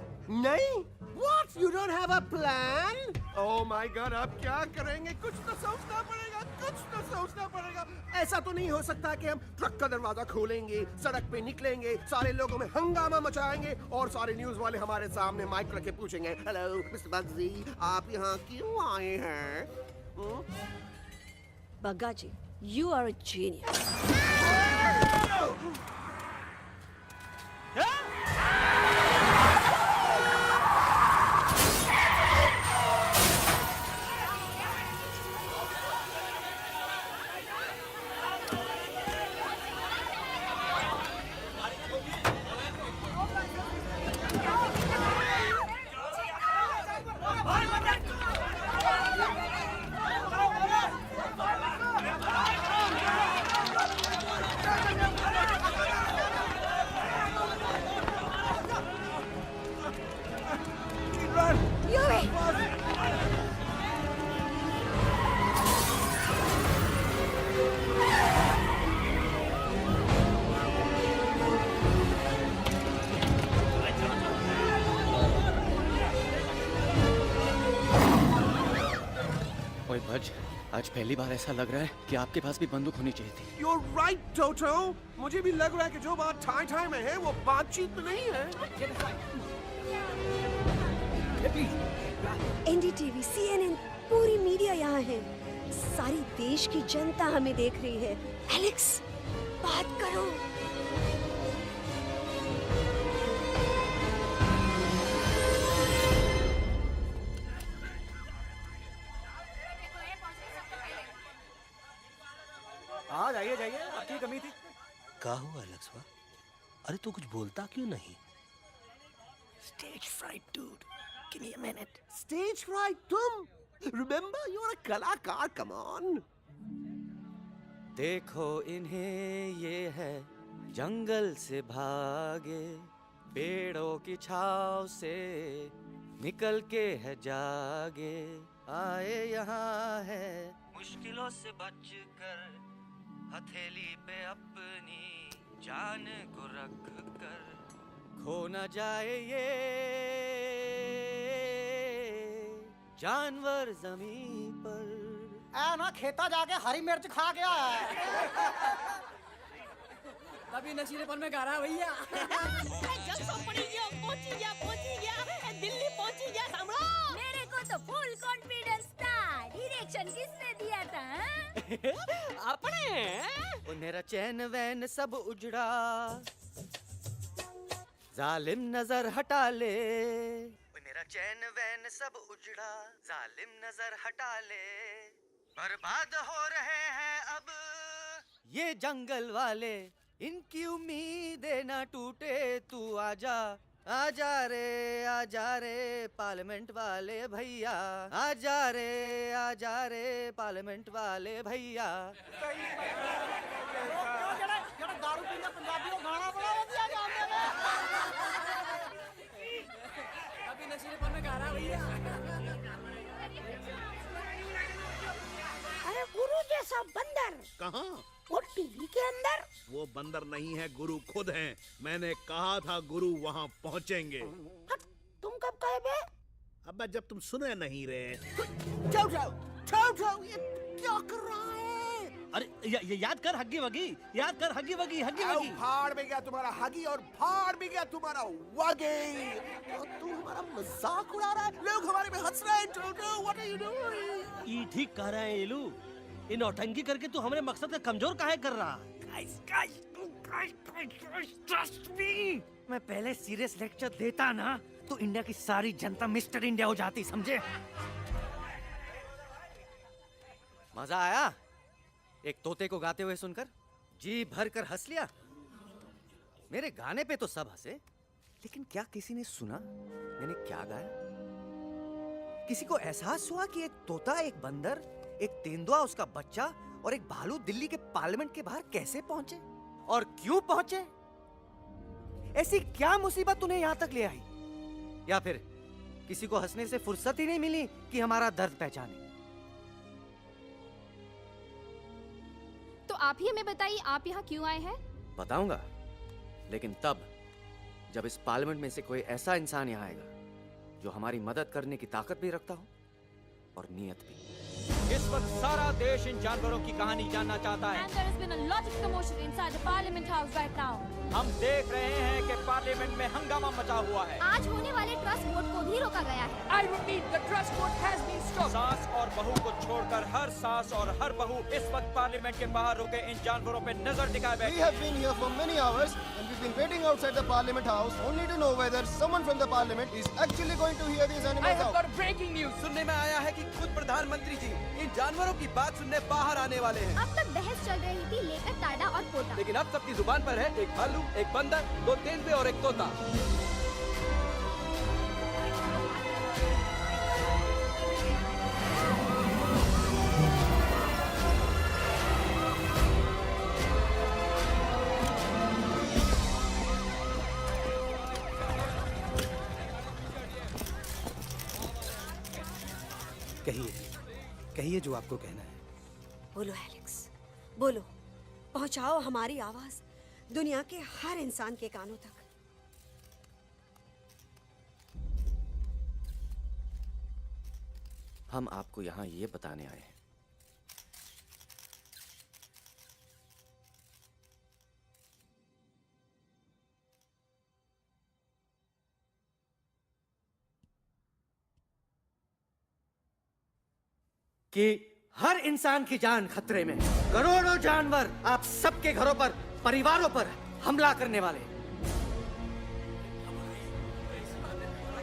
Speaker 12: नहीं? What? You don't have a plan? Oh my God, अब क्या करेंगे? कुछ तो सोचना पड़ेगा, कुछ तो सोचना पड़ेगा। ऐसा तो नहीं हो सकता कि हम ट्रक का दरवाजा खोलेंगे, सड़क पे निकलेंगे, सारे लोगों में हंगामा मचाएंगे और सारे न्यूज वाले हमारे सामने माइक रख के पूछेंगे, हेलो मिस्टर बग्जी, आप यहाँ क्यों आए हैं?
Speaker 3: बग्गा जी, you are a genius.
Speaker 5: ओए भज, आज पहली बार ऐसा लग रहा है कि आपके पास भी बंदूक होनी चाहिए थी।
Speaker 12: You're right, Toto. मुझे भी लग रहा है कि जो बात ठाई ठाई में है वो बातचीत में नहीं है।
Speaker 3: NDTV, CNN, पूरी मीडिया यहाँ है। सारी देश की जनता हमें देख रही है। एलेक्स, बात करो।
Speaker 13: हाँ जाइए जाइए, आपकी कमी थी।
Speaker 8: क्या हुआ लक्ष्मण? अरे तू कुछ बोलता क्यों नहीं?
Speaker 13: Stage fright, dude. Give me a minute.
Speaker 12: Stage fright, तुम? Remember, you're a कलाकार. Come on.
Speaker 5: देखो इन्हें, ये है जंगल से भागे, पेड़ों की छाव से निकल के है जागे, आए यहाँ है मुश्किलों से बचकर, हथेली पे अपनी जान को रख कर, खो न जाए ये जानवर जमीन पर।
Speaker 11: ना खेता जाके हरी मिर्च खा गया है।
Speaker 7: तभी नशीलेपन में गा रहा है भैया।
Speaker 6: दिल्ली पहुंची गया, सामड़ो। मेरे को तो फुल कॉन्फिडेंस था। डायरेक्शन किसने दिया था?
Speaker 5: अपने। वो मेरा चैन वैन सब उजड़ा, जालिम नजर हटा ले। वो मेरा चैन वैन सब उजड़ा, जालिम नजर हटा ले। बर्बाद हो रहे हैं अब ये जंगल वाले, इनकी उम्मीदें ना टूटे, तू आजा आजा रे पार्लियामेंट वाले भैया, आजा रे पार्लियामेंट वाले भैया।
Speaker 11: दारू पीने पंजाबी को गाना बड़ा दिया जाने में।
Speaker 7: तभी नशीलेपन में गा रहा है भैया।
Speaker 11: अरे गुरु जैसा बंदर
Speaker 9: कहाँ?
Speaker 11: वो टीवी के अंदर।
Speaker 9: वो बंदर नहीं है, गुरु खुद हैं। मैंने कहा था गुरु वहाँ पहुँचेंगे।
Speaker 11: तुम कब कहे बे?
Speaker 9: अब जब तुम सुने नहीं रहे।
Speaker 12: ये क्या कर रहा है?
Speaker 8: अरे याद कर हग्गी वगी, याद कर हग्गी वगी, हग्गी वगी।
Speaker 12: भाड़ में गया तुम्हारा हगी और भाड़ में गया तुम्हारा वगी। और तू हमारा मजाक उड़ा रहा है, लोग हमारे में हंस रहे हैं। टोटो, what are you doing?
Speaker 8: ये ठीक कह रहे हैं येलू। इन नौटंकी करके तू हमारे मकसद का कमजोर काहे कर रहा है?
Speaker 13: Trust me. मैं पहले सीरियस लेक्चर देता ना तो इंडिया की सारी जनता मिस्टर इंडिया हो जाती, समझे?
Speaker 5: मजा आया एक तोते को गाते हुए सुनकर? जी भर कर हंस लिया? मेरे गाने पे तो सब हंसे,
Speaker 13: लेकिन क्या किसी ने सुना मैंने क्या गाया? किसी को एहसास हुआ कि एक तोता, एक बंदर, एक तेंदुआ, उसका बच्चा और एक भालू दिल्ली के पार्लियामेंट के बाहर कैसे पहुंचे और क्यों पहुंचे? ऐसी क्या मुसीबत उन्हें यहां तक ले आई? या फिर किसी को हंसने से फुर्सत ही नहीं मिली कि हमारा दर्द पहचाने?
Speaker 16: तो आप ही हमें बताइए, आप यहाँ क्यों आए हैं?
Speaker 5: बताऊंगा, लेकिन तब जब इस पार्लियामेंट में से कोई ऐसा इंसान यहाँ आएगा जो हमारी मदद करने की ताकत भी रखता हो और नीयत भी।
Speaker 10: इस वक्त सारा देश इन जानवरों की कहानी जानना चाहता है।
Speaker 16: And there has been a lot of commotion inside the Parliament House right now.
Speaker 10: हम देख रहे हैं कि पार्लियामेंट में हंगामा मचा हुआ है।
Speaker 16: आज होने वाले ट्रस्ट वोट को भी रोका गया है।
Speaker 10: I repeat, the trust vote has been stopped. सास और बहू को छोड़कर हर सास और हर बहू इस वक्त पार्लियामेंट के बाहर रुके इन जानवरों पे नजर टिकाए बैठे।
Speaker 17: We have been here for many hours and we've been waiting outside the Parliament House only to know whether someone from the Parliament is actually going to hear these
Speaker 10: I
Speaker 17: animals
Speaker 10: have
Speaker 17: out.
Speaker 10: got breaking news.
Speaker 13: सुनने में आया है कि खुद प्रधानमंत्री जी इन जानवरों की बात सुनने बाहर आने वाले हैं।
Speaker 16: अब तक बहस चल रही थी लेकर टाडा और पोटा।
Speaker 13: लेकिन अब सबकी जुबान पर है एक भालू, एक बंदर, 2 तेंदुए और एक तोता। कहिए जो आपको कहना है।
Speaker 3: बोलो एलेक्स, बोलो। पहुंचाओ हमारी आवाज दुनिया के हर इंसान के कानों तक।
Speaker 5: हम आपको यहाँ ये बताने आए हैं
Speaker 13: कि हर इंसान की जान खतरे में है। करोड़ों जानवर आप सबके घरों पर, परिवारों पर हमला करने वाले।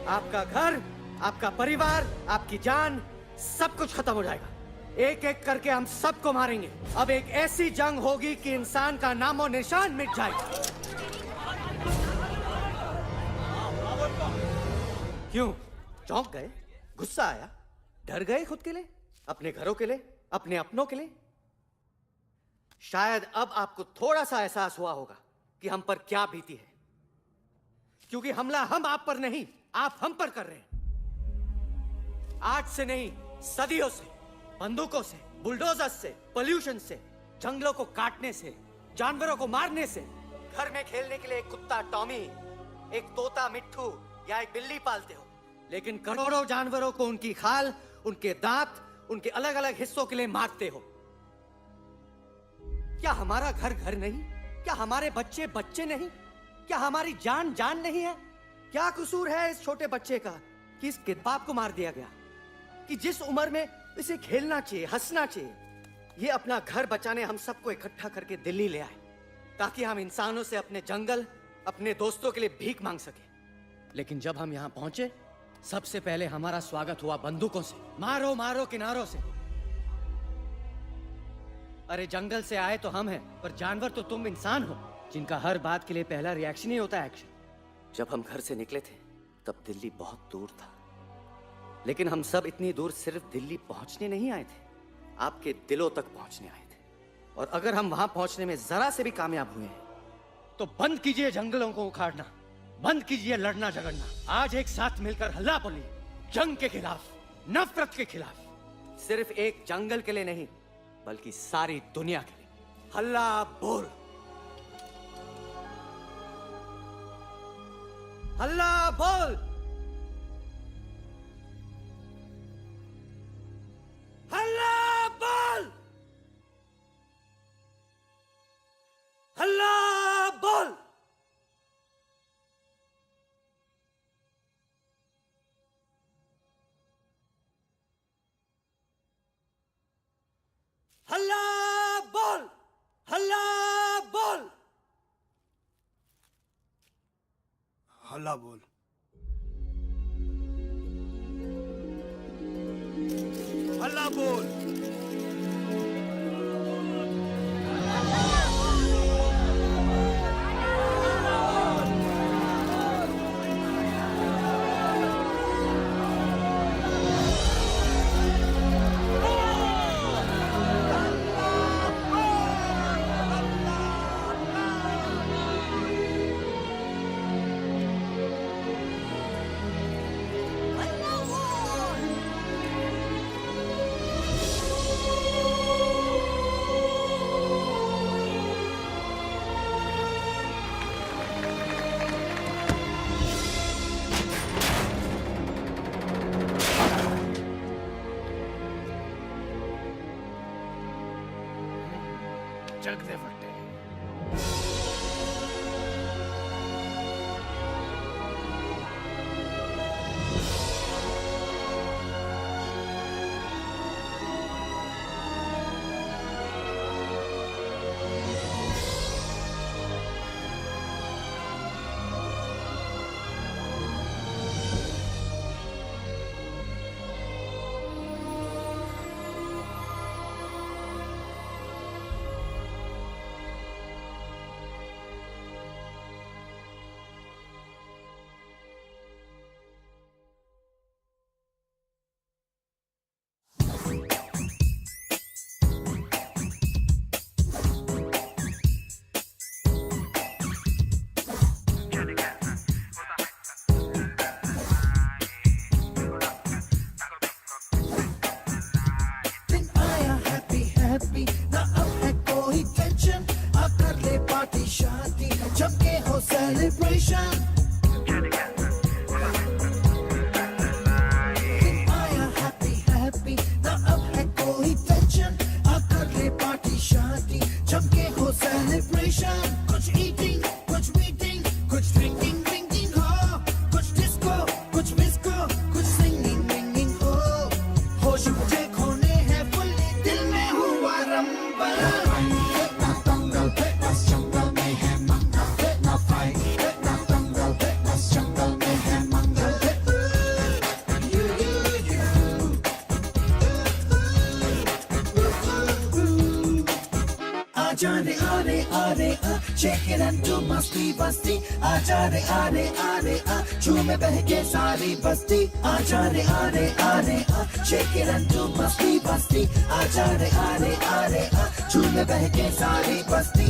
Speaker 13: आपका घर, आपका परिवार, आपकी जान, सब कुछ खत्म हो जाएगा। एक एक करके हम सबको मारेंगे। अब एक ऐसी जंग होगी कि इंसान का नामो निशान मिट जाएगा। क्यों चौंक गए? गुस्सा आया? डर गए खुद के लिए, अपने घरों के लिए, अपने अपनों के लिए? शायद अब आपको थोड़ा सा एहसास हुआ होगा कि हम पर क्या बीती है, क्योंकि हमला हम आप पर नहीं, आप हम पर कर रहे हैं। आज से नहीं, सदियों से, बंदूकों से, बुलडोजर से, पोल्यूशन से, जंगलों को काटने से, जानवरों को मारने से। घर में खेलने के लिए एक कुत्ता टॉमी, एक तोता मिट्ठू या एक बिल्ली पालते हो, लेकिन करोड़ों जानवरों को उनकी खाल, उनके दांत, उनके अलग अलग हिस्सों के लिए मारते हो। क्या हमारा घर घर नहीं? क्या हमारे बच्चे बच्चे नहीं? क्या हमारी जान जान नहीं है? क्या कसूर है इस छोटे बच्चे का कि इसके बाप को मार दिया गया, कि जिस उम्र में इसे खेलना चाहिए, हंसना चाहिए? ये अपना घर बचाने हम सबको इकट्ठा करके दिल्ली ले आए ताकि हम इंसानों से अपने जंगल, अपने दोस्तों के लिए भीख मांग सके। लेकिन जब हम यहाँ पहुंचे, सबसे पहले हमारा स्वागत हुआ बंदूकों से। मारो मारो किनारों से। अरे जंगल से आए तो हम हैं, पर जानवर तो तुम इंसान हो, जिनका हर बात के लिए पहला रिएक्शन ही होता है एक्शन।
Speaker 5: जब हम घर से निकले थे तब दिल्ली बहुत दूर था, लेकिन हम सब इतनी दूर सिर्फ दिल्ली पहुंचने नहीं आए थे, आपके दिलों तक पहुंचने आए थे। और अगर हम वहां पहुंचने में जरा से भी कामयाब हुए हैं तो बंद कीजिए जंगलों को उखाड़ना, बंद कीजिए लड़ना झगड़ना। आज एक साथ मिलकर हल्ला बोलिए, जंग के खिलाफ, नफरत के खिलाफ। सिर्फ एक जंगल के लिए नहीं, बल्कि सारी दुनिया के लिए। हल्ला बोल, हल्ला बोल, हल्ला बोल, हल्ला बोल। हल्ला बोल, हल्ला बोल,
Speaker 9: हल्ला बोल। हल्ला बोल।
Speaker 7: जग दे फटे।
Speaker 4: ना अब है कोई टेंशन, अब कर ले पार्टी शादी जब के हो सेलिब्रेशन। आया हैप्पी हैप्पी, ना अब है कोई टेंशन, अब कर ले पार्टी शादी जब के हो सेलिब्रेशन। कुछ ईटिंग, कुछ मीटिंग, कुछ ड्रिंकिंग ड्रिंकिंग हो, कुछ डिस्को, कुछ विस्को, कुछ सिंगिंग विंगिंग हो मुझे खोने हैं फुल्ली, दिल में हुआ रंबल। ना दंगल, बस जंगल में है मंगल, ना फाइट, ना दंगल, बस जंगल में है मंगल। आजा रे आरे आरे आ, shake it and do मस्ती बस्ती। आजा रे आरे आरे आ, झूमे बहके सारी बस्ती। आजा रे आरे आरे आ, shake it and do मस्ती बस्ती। आजा रे आरे आरे आ, झूमे बहके सारी बस्ती।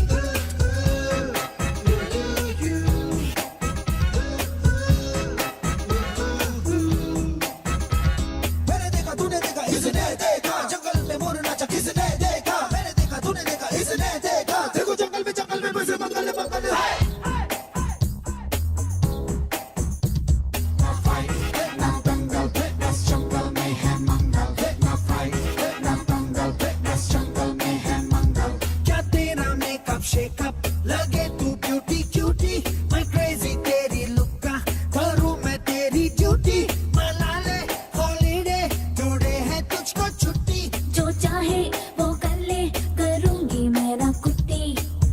Speaker 4: मैंने देखा तूने देखा इसने देखा, जंगल में मोर नाचा किसने देखा। मैंने देखा तूने देखा इसने देखा, देखो जंगल में बसे मंगल मंगल। ना फाइट, ना दंगल, बस जंगल में है मंगल। ना फाइट, ना दंगल, बस जंगल में है मंगल। क्या तेरा मेकअप शेकअप लगे तू ब्यूटी क्यूटी, मैं क्रेजी तेरी लुक का करूं मैं तेरी ड्यूटी। मना ले हॉलीडे, टुडे है तुझको छुट्टी।
Speaker 18: जो चाहे वो कर ले, करूंगी मेरा कुत्ती।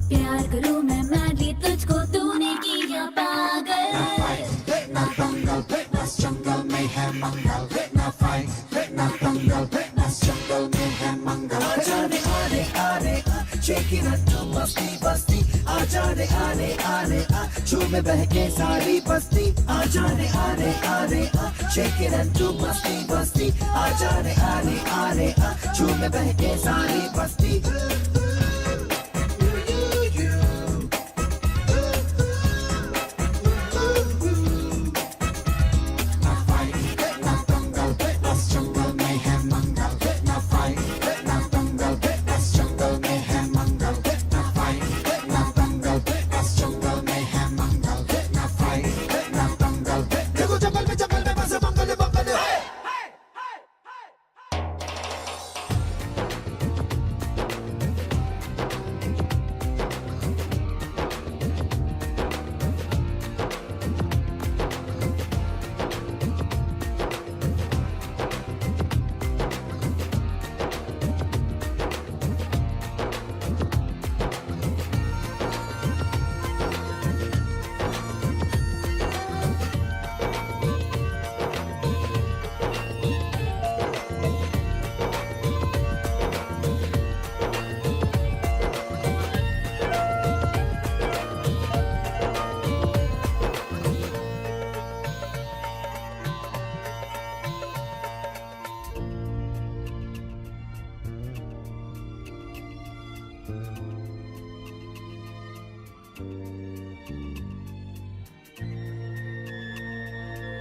Speaker 18: प्यार करूं मैं मैडली, तुझको तूने किया पागल।
Speaker 4: ना फाइट, ना दंगल, बस जंगल में है मंगल। ना फाइट, ना दंगल, बस जंगल में है मंगल। आजा रे आरे आरे आ, shake it and do मस्ती बस्ती। आजा रे आरे आरे आ, झूमे बहके सारी बस्ती। आजा रे आरे आरे आ, shake it and do मस्ती बस्ती। आजा रे आरे आरे आ, झूमे बहके सारी बस्ती। ना फाइट, ना दंगल, बस जंगल में है मंगल। ना फाइट, ना दंगल, बस जंगल में है मंगल। ना फाइट, ना दंगल, बस जंगल में है मंगल। ना फाइट, ना दंगल, देखो जंगल में बसे मंगल मंगल।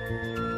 Speaker 19: Thank you.